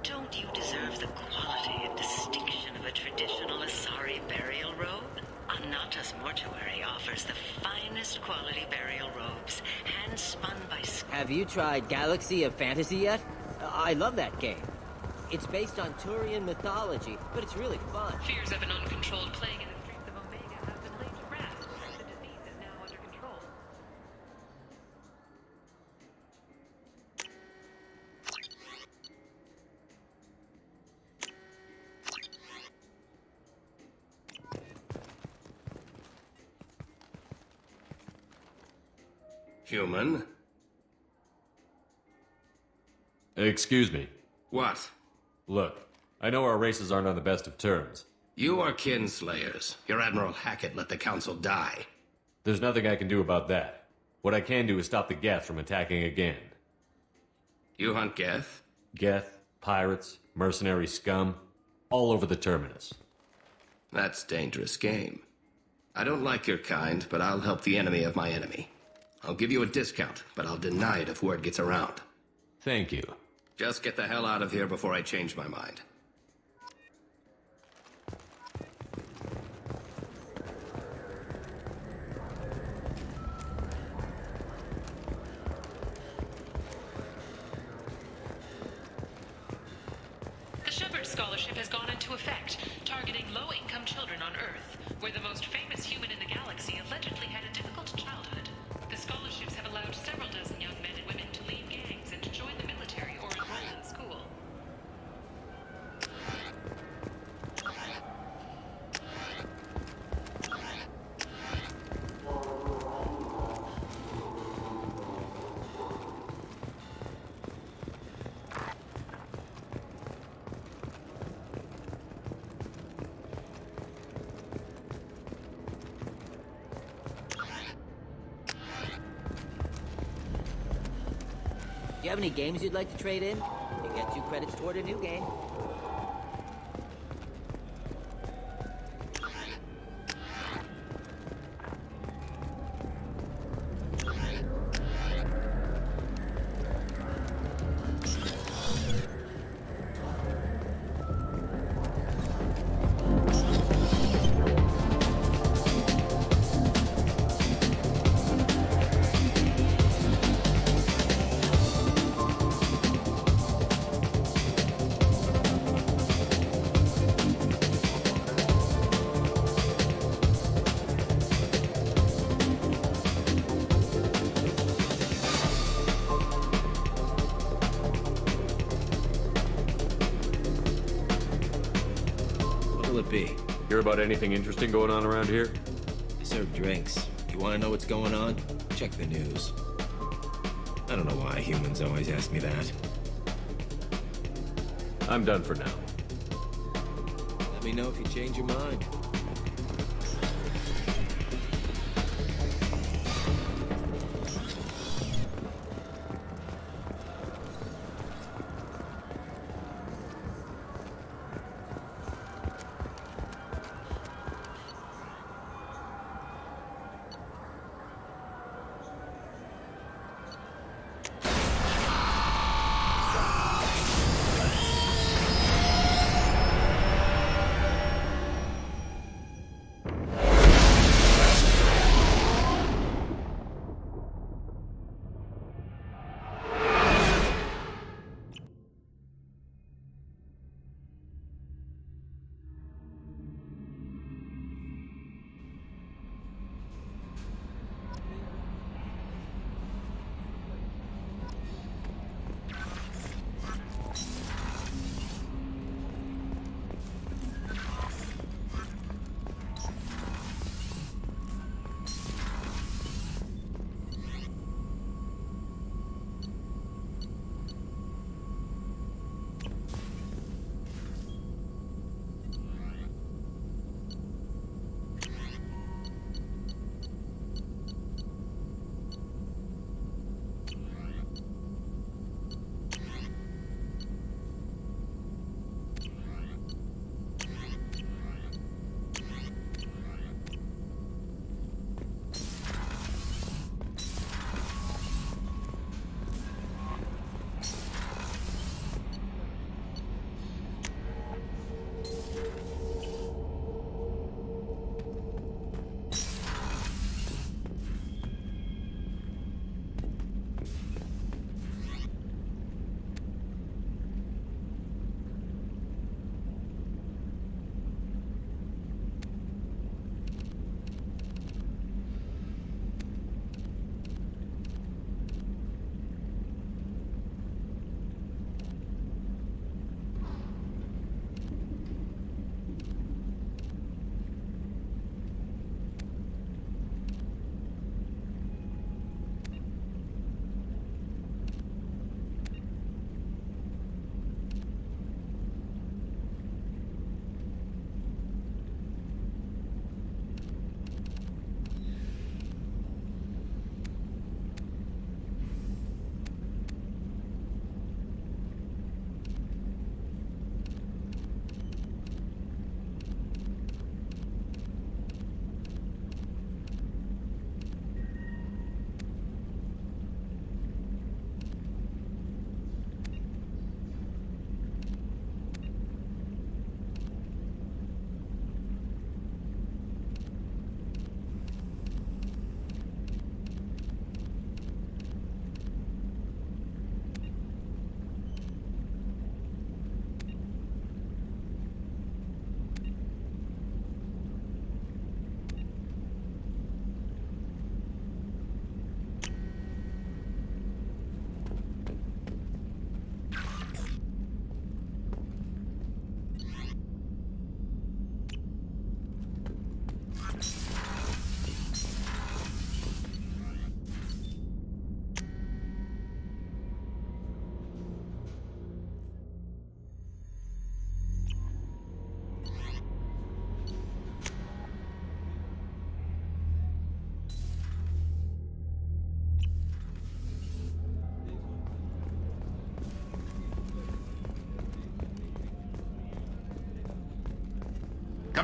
Don't you deserve the quality and distinction of a traditional Asari burial robe? Anata's mortuary offers the finest quality burial robes, hand-spun by... Have you tried Galaxy of Fantasy yet? I love that game. It's based on Turian mythology, but it's really fun. Fears of an uncontrolled plague in the streets of Omega have been laid to rest. The disease is now under control. Human? Excuse me. What? Look, I know our races aren't on the best of terms. You are kinslayers. Your Admiral Hackett let the Council die. There's nothing I can do about that. What I can do is stop the Geth from attacking again. You hunt Geth? Geth, pirates, mercenary scum, all over the Terminus. That's dangerous game. I don't like your kind, but I'll help the enemy of my enemy. I'll give you a discount, but I'll deny it if word gets around. Thank you. Just get the hell out of here before I change my mind. The Shepard Scholarship has gone into effect, targeting low-income children on Earth, where the most famous human in the galaxy allegedly had a difficult childhood. The scholarships have allowed several dozen young men and women to leave gangs and to join the military or enroll in school. Do you have any games you'd like to trade in? You get 2 credits toward a new game. will it be? Hear about anything interesting going on around here? I serve drinks. You want to know what's going on? Check the news. I don't know why humans always ask me that. I'm done for now. Let me know if you change your mind.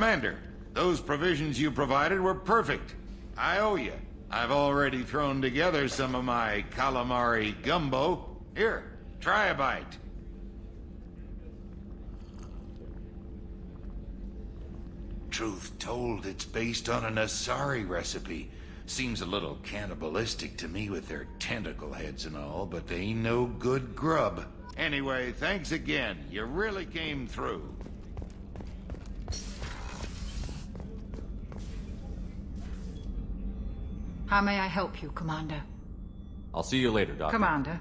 Commander, those provisions you provided were perfect. I owe you. I've already thrown together some of my calamari gumbo. Here, try a bite. Truth told, it's based on an Asari recipe. Seems a little cannibalistic to me with their tentacle heads and all, but they ain't no good grub. Anyway, thanks again. You really came through. How may I help you, Commander? I'll see you later, Doctor. Commander.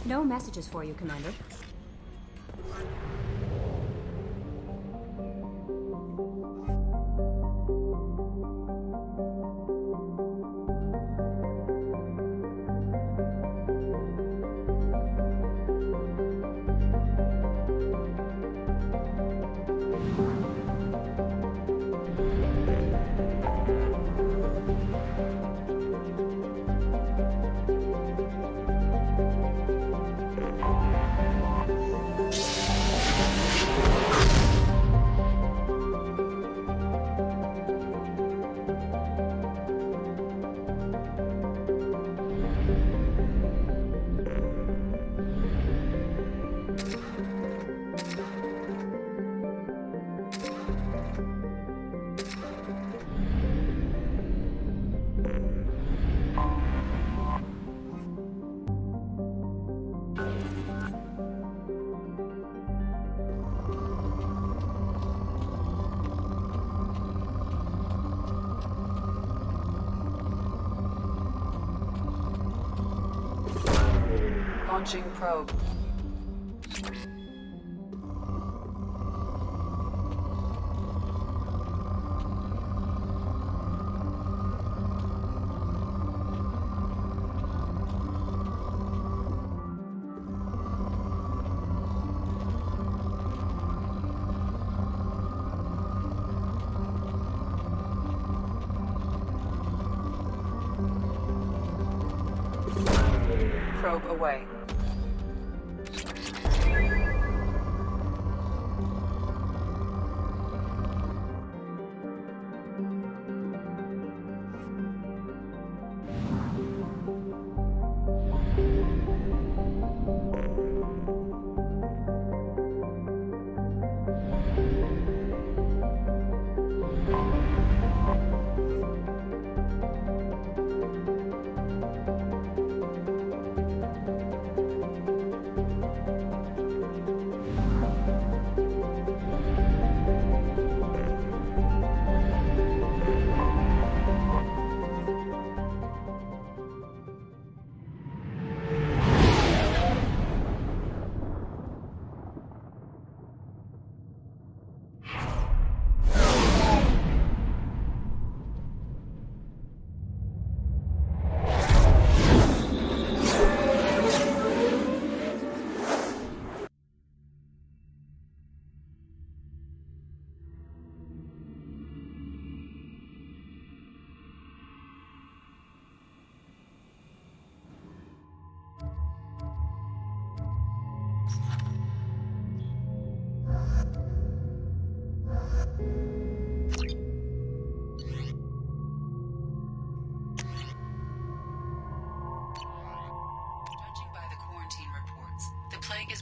No messages for you, Commander. Launching probe. Probe away.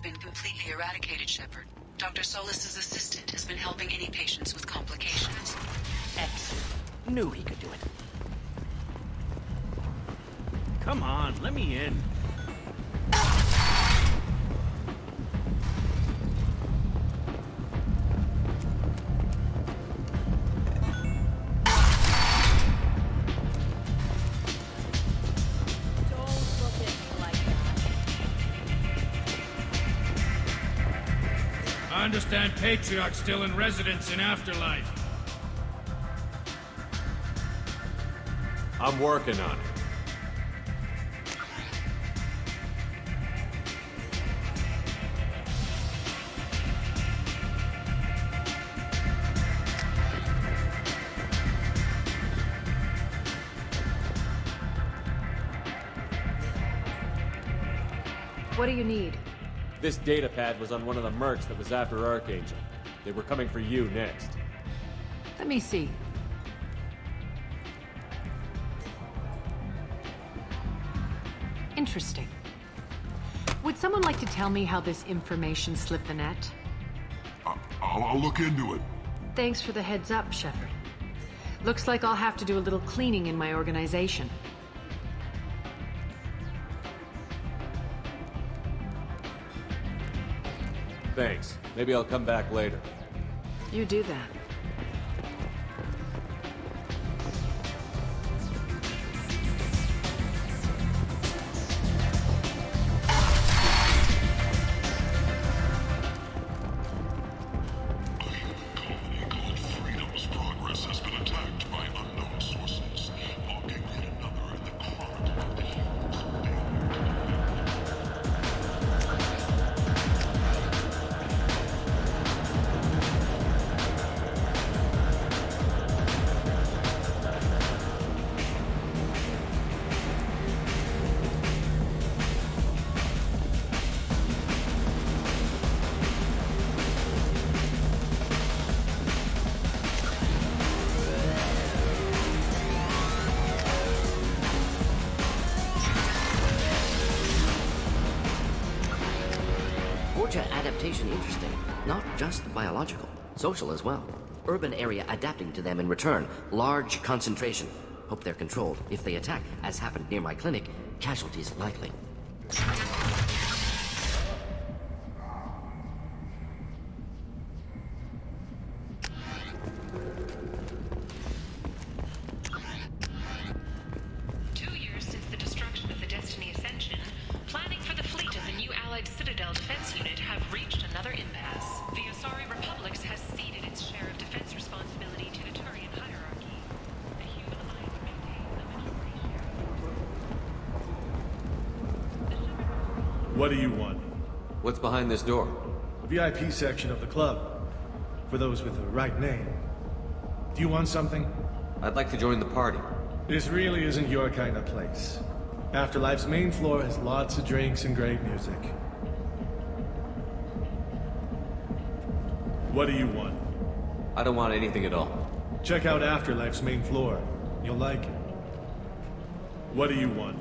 Been completely eradicated, Shepard. Dr. Solis's assistant has been helping any patients with complications. Excellent. Knew he could do it. Come on, let me in. I understand Patriarch's still in residence in Afterlife. I'm working on it. What do you need? This data pad was on one of the mercs that was after Archangel. They were coming for you next. Let me see. Interesting. Would someone like to tell me how this information slipped the net? I'll look into it. Thanks for the heads up, Shepard. Looks like I'll have to do a little cleaning in my organization. Thanks. Maybe I'll come back later. You do that. adaptation interesting. Not just biological, social as well. Urban area adapting to them in return. Large concentration. Hope they're controlled. If they attack, as happened near my clinic, casualties likely. 2 years since the destruction of the Destiny Ascension, planning for the fleet of the new Allied Citadel Defense Unit have reached another impasse. The Asari Republics has ceded its share of defense responsibility to the Turian hierarchy. The human alliance maintains a majority share. What do you want? What's behind this door? VIP section of the club. For those with the right name. Do you want something? I'd like to join the party. This really isn't your kind of place. Afterlife's main floor has lots of drinks and great music. What do you want? I don't want anything at all. Check out Afterlife's main floor. You'll like it. What do you want?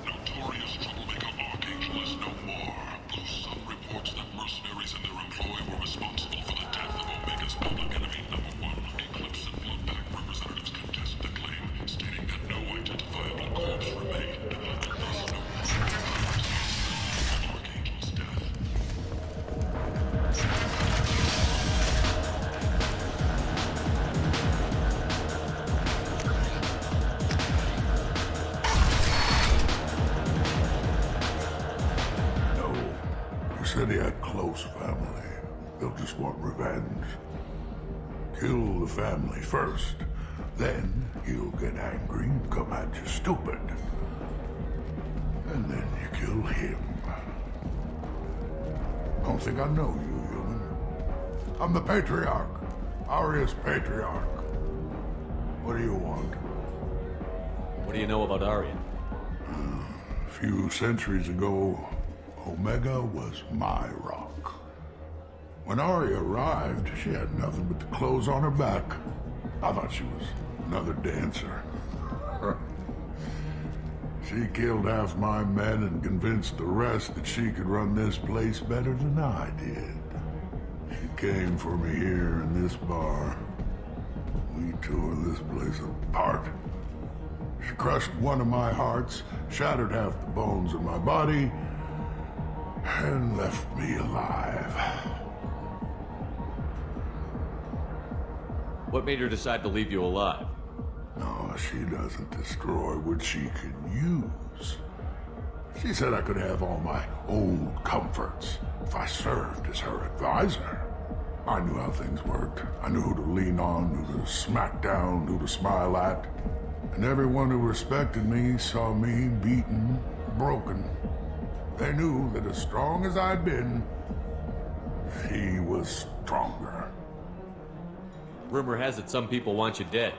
Notorious troublemaker Archangel is no more. Blue Sun reports that mercenaries in their employ were responsible for the death of Omega's public enemy #1. Eclipse and Bloodpack representatives contest the claim, stating that no identifiable corpse remained, and thus no Archangel's death. He said he had close family. They'll just want revenge. Kill the family first, then he'll get angry and come at you stupid. And then you kill him. Don't think I know you, human. I'm the Patriarch. Aria's Patriarch. What do you want? What do you know about Aria? A few centuries ago, Omega was my rock. When Aria arrived, she had nothing but the clothes on her back. I thought she was another dancer. She killed half my men and convinced the rest that she could run this place better than I did. She came for me here in this bar. We tore this place apart. She crushed one of my hearts, shattered half the bones in my body, and left me alive. What made her decide to leave you alive? No, she doesn't destroy what she could use. She said I could have all my old comforts if I served as her advisor. I knew how things worked. I knew who to lean on, who to smack down, who to smile at. And everyone who respected me saw me beaten, broken. They knew that as strong as I'd been, she was stronger. Rumor has it some people want you dead.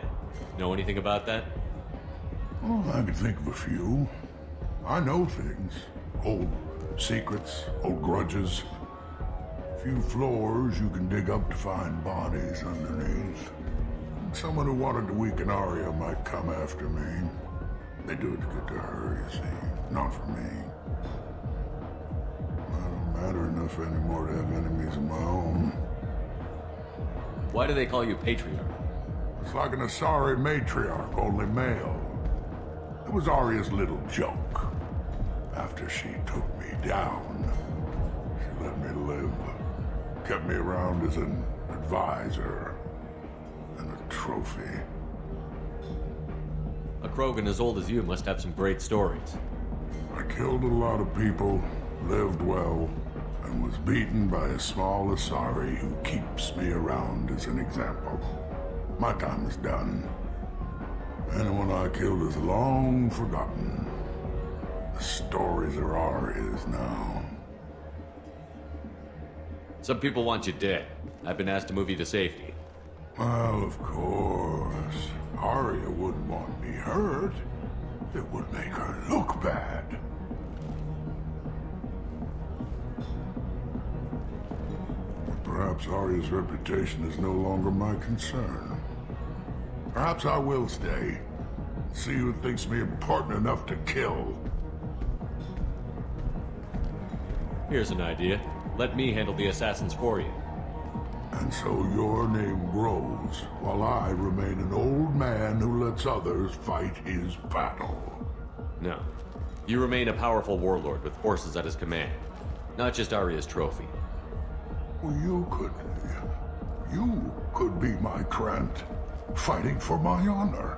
Know anything about that? Oh, I could think of a few. I know things. Old secrets, old grudges. A few floors you can dig up to find bodies underneath. Someone who wanted to weaken Aria might come after me. They do it to get to her, you see, not for me. I don't matter enough anymore to have enemies of my own. Why do they call you Patriarch? It's like an Asari matriarch, only male. It was Aria's little joke. After she took me down, she let me live. Kept me around as an advisor and a trophy. A Krogan as old as you must have some great stories. I killed a lot of people, lived well, and was beaten by a small Asari who keeps me around as an example. My time is done. Anyone I killed is long forgotten. The stories are Aria's now. Some people want you dead. I've been asked to move you to safety. Well, of course. Aria wouldn't want me hurt. It would make her look bad. Perhaps Aria's reputation is no longer my concern. Perhaps I will stay. See who thinks me important enough to kill. Here's an idea. Let me handle the assassins for you. And so your name grows, while I remain an old man who lets others fight his battle. No. You remain a powerful warlord with forces at his command. Not just Arya's trophy. Well, you could be my Krant, fighting for my honor.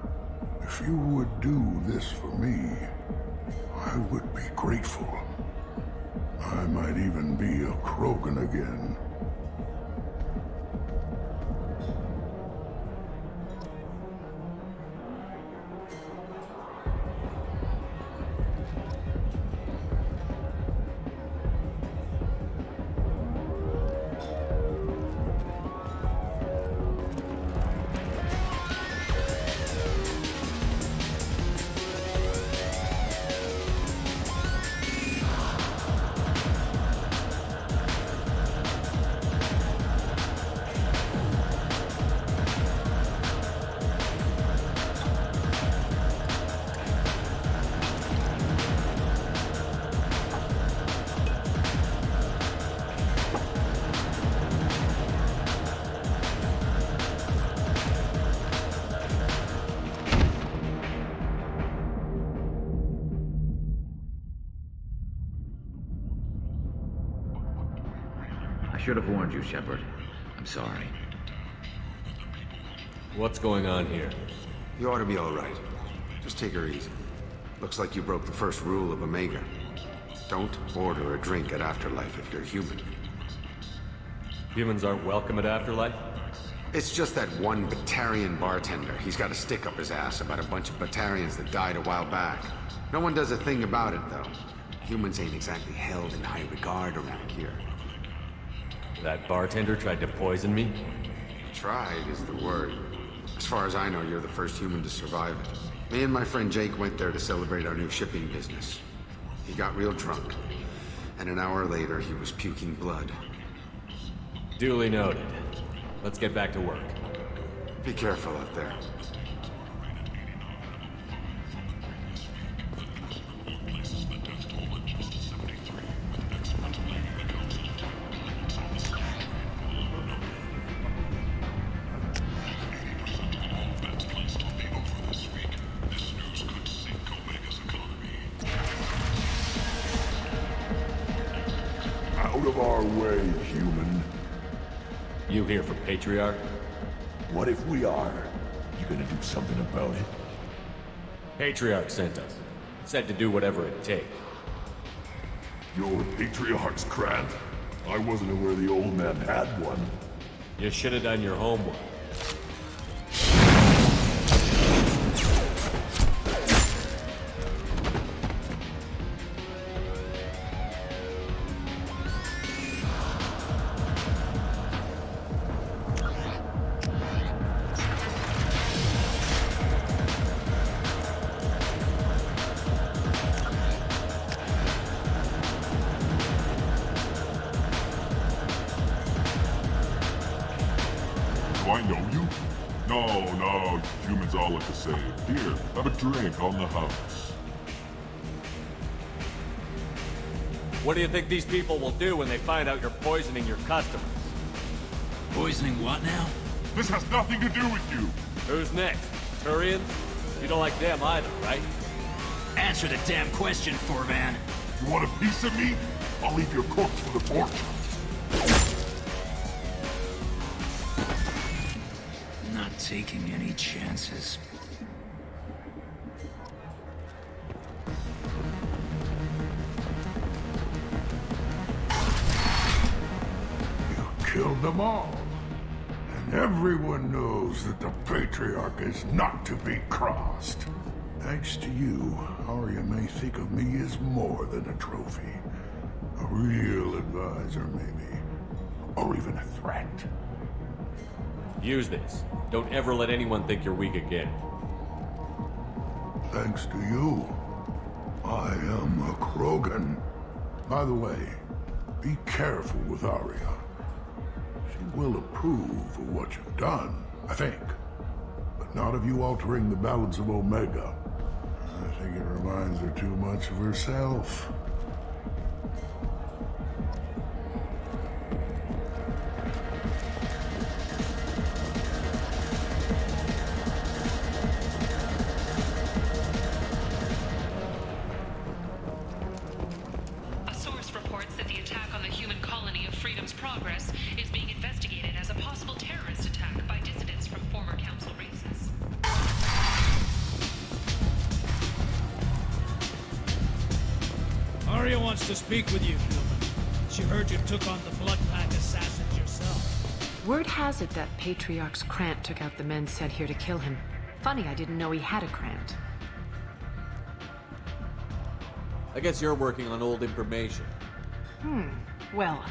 If you would do this for me, I would be grateful. I might even be a Krogan again. I should have warned you, Shepard. I'm sorry. What's going on here? You ought to be all right. Just take her easy. Looks like you broke the first rule of Omega. Don't order a drink at Afterlife if you're human. Humans aren't welcome at Afterlife? It's just that one Batarian bartender. He's got a stick up his ass about a bunch of Batarians that died a while back. No one does a thing about it, though. Humans ain't exactly held in high regard around here. That bartender tried to poison me? Tried is the word. As far as I know, you're the first human to survive it. Me and my friend Jake went there to celebrate our new shipping business. He got real drunk, and an hour later he was puking blood. Duly noted. Let's get back to work. Be careful out there. Out of our way, human. You here for Patriarch? What if we are? You gonna do something about it? Patriarch sent us. Said to do whatever it takes. Your Patriarch's Krant? I wasn't aware the old man had one. You should have done your homework. Do I know you? No, humans all look the same. Here, have a drink on the house. What do you think these people will do when they find out you're poisoning your customers? Poisoning what now? This has nothing to do with you! Who's next? Turians? You don't like them either, right? Answer the damn question, Forvan. You want a piece of me? I'll leave your corpse for the fortune. Not taking any chances. Killed them all. And everyone knows that the Patriarch is not to be crossed. Thanks to you, Arya may think of me as more than a trophy. A real advisor, maybe. Or even a threat. Use this. Don't ever let anyone think you're weak again. Thanks to you, I am a Krogan. By the way, be careful with Arya. She will approve of what you've done, I think. But Not of you altering the balance of Omega. I think it reminds her too much of herself. A source reports that the attack on the human colony of Freedom's Progress is being investigated as a possible terrorist attack by dissidents from former council races. Arya wants to speak with you, human. She heard you took on the Blood Pack assassins yourself. Word has it that Patriarch's Krant took out the men sent here to kill him. Funny, I didn't know he had a Krant. I guess you're working on old information. Well,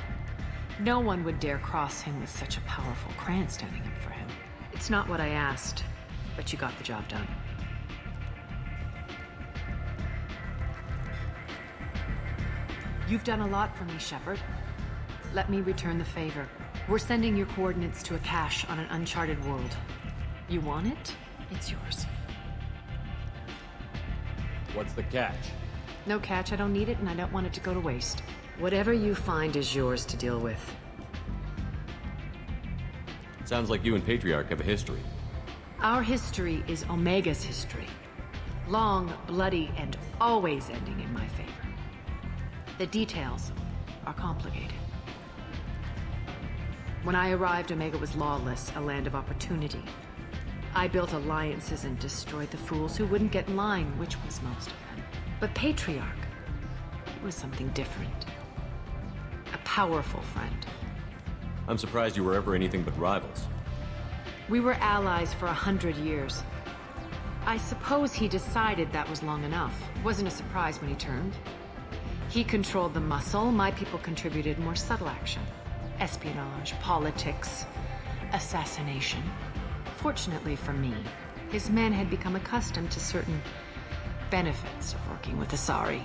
no one would dare cross him with such a powerful Krant standing up for him. It's not what I asked, but you got the job done. You've done a lot for me, Shepard. Let me return the favor. We're sending your coordinates to a cache on an uncharted world. You want it? It's yours. What's the catch? No catch, I don't need it, and I don't want it to go to waste. Whatever you find is yours to deal with. Sounds like you and Patriarch have a history. Our history is Omega's history. Long, bloody, and always ending in my favor. The details are complicated. When I arrived, Omega was lawless, a land of opportunity. I built alliances and destroyed the fools who wouldn't get in line, which was most of them. But Patriarch, it was something different. A powerful friend. I'm surprised you were ever anything but rivals. We were allies for 100 years. I suppose he decided that was long enough. It wasn't a surprise when he turned. He controlled the muscle, my people contributed more subtle action. Espionage, politics, assassination. Fortunately for me, his men had become accustomed to certain benefits of working with Asari.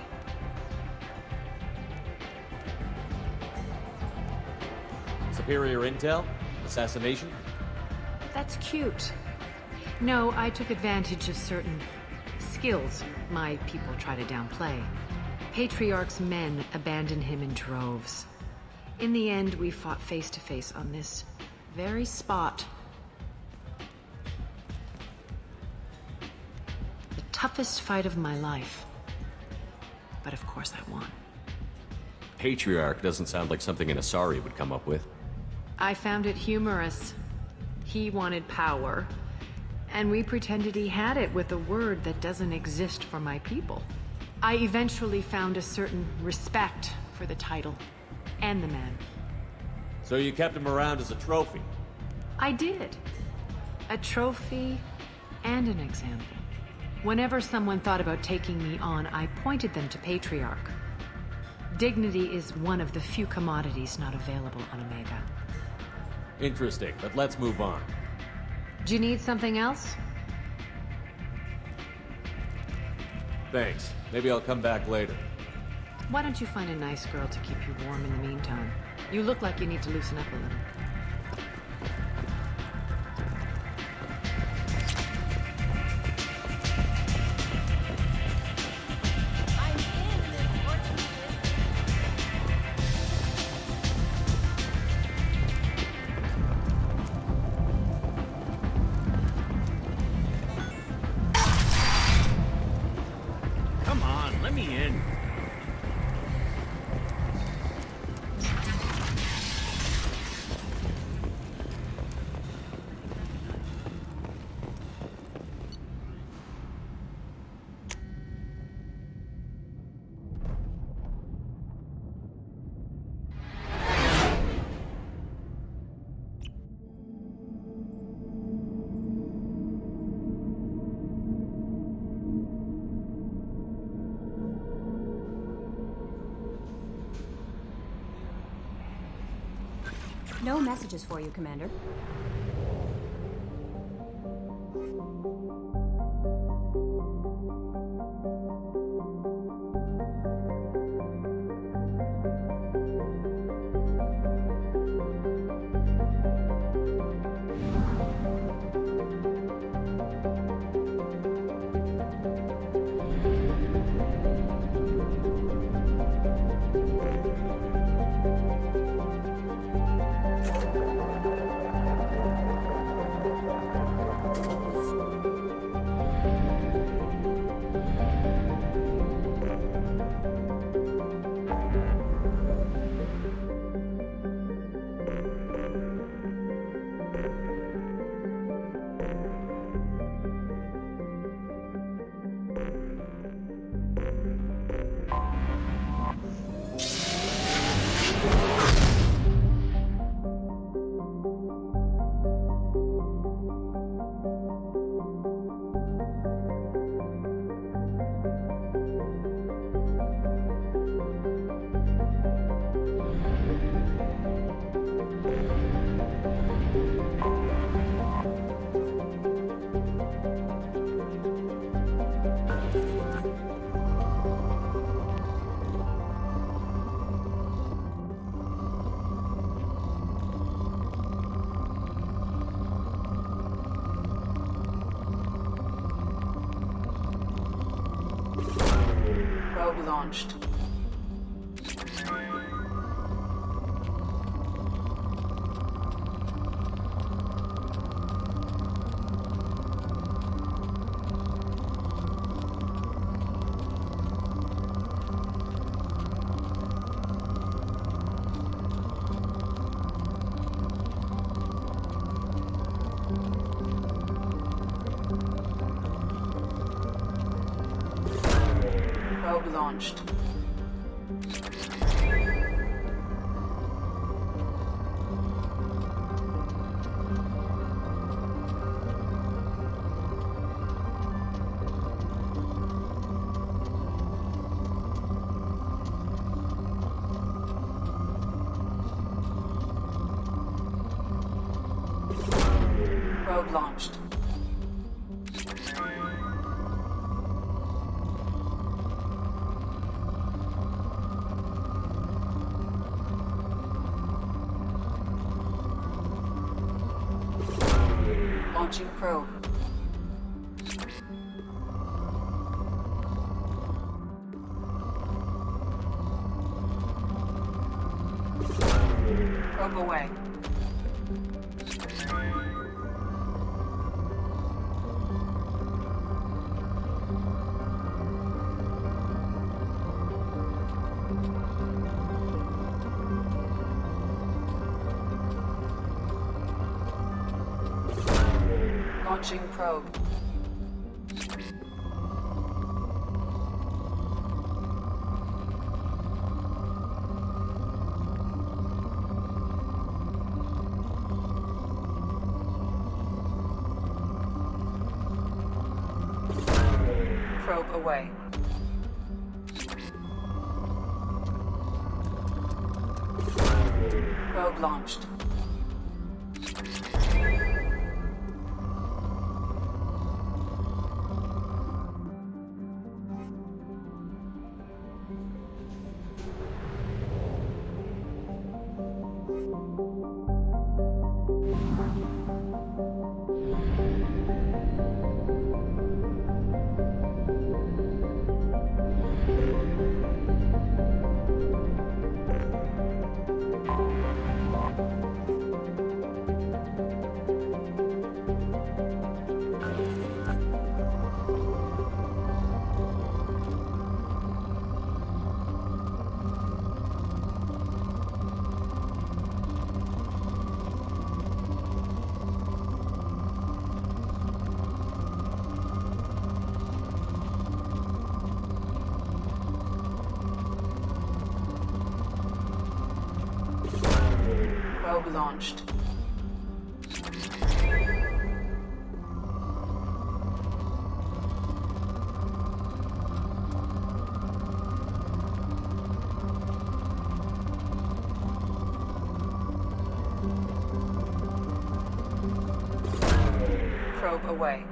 Superior intel? Assassination? That's cute. No, I took advantage of certain skills my people try to downplay. Patriarch's men abandoned him in droves. In the end, we fought face to face on this very spot. The toughest fight of my life. But of course I won. Patriarch doesn't sound like something an Asari would come up with. I found it humorous. He wanted power, and we pretended he had it with a word that doesn't exist for my people. I eventually found a certain respect for the title and the man. So you kept him around as a trophy? I did. A trophy and an example. Whenever someone thought about taking me on, I pointed them to Patriarch. Dignity is one of the few commodities not available on Omega. Interesting, but let's move on. Do you need something else? Thanks. Maybe I'll come back later. Why don't you find a nice girl to keep you warm in the meantime? You look like you need to loosen up a little. Come on, let me in. No messages for you, Commander. Probe launched. Probe launched. Probe launched. Launching probe. Probe away. Launching probe. Probe away. Probe launched. Probe launched. Probe away.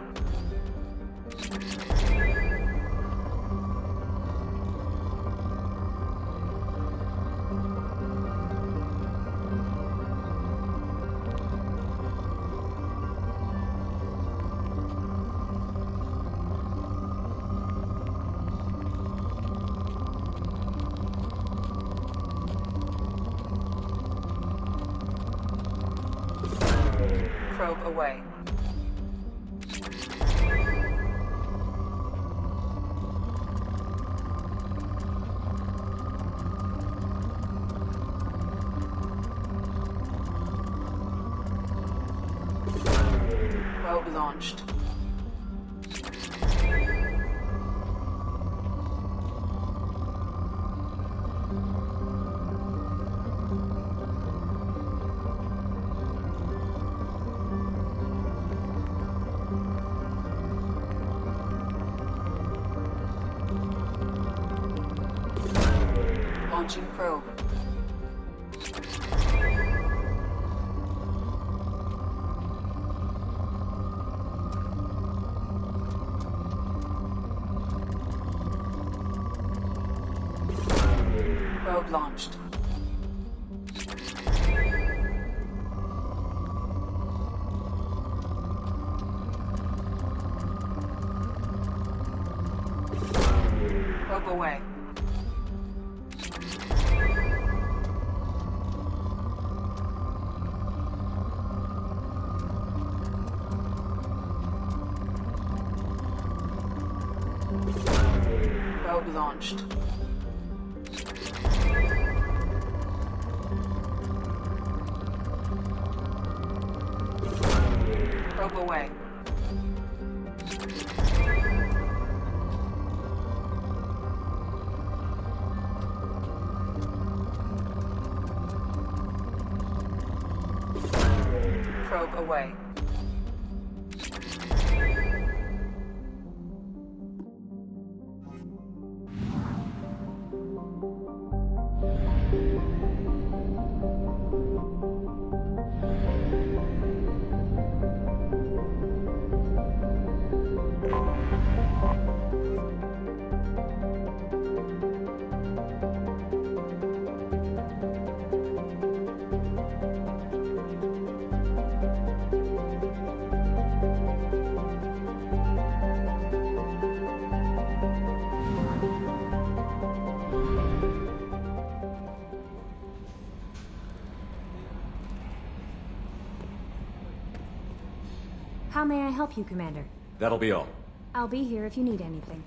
Probe away. Probe launched. Launching probe. Probe launched. Probe away. Probe launched. Probe away. Probe away. How may I help you, Commander? That'll be all. I'll be here if you need anything.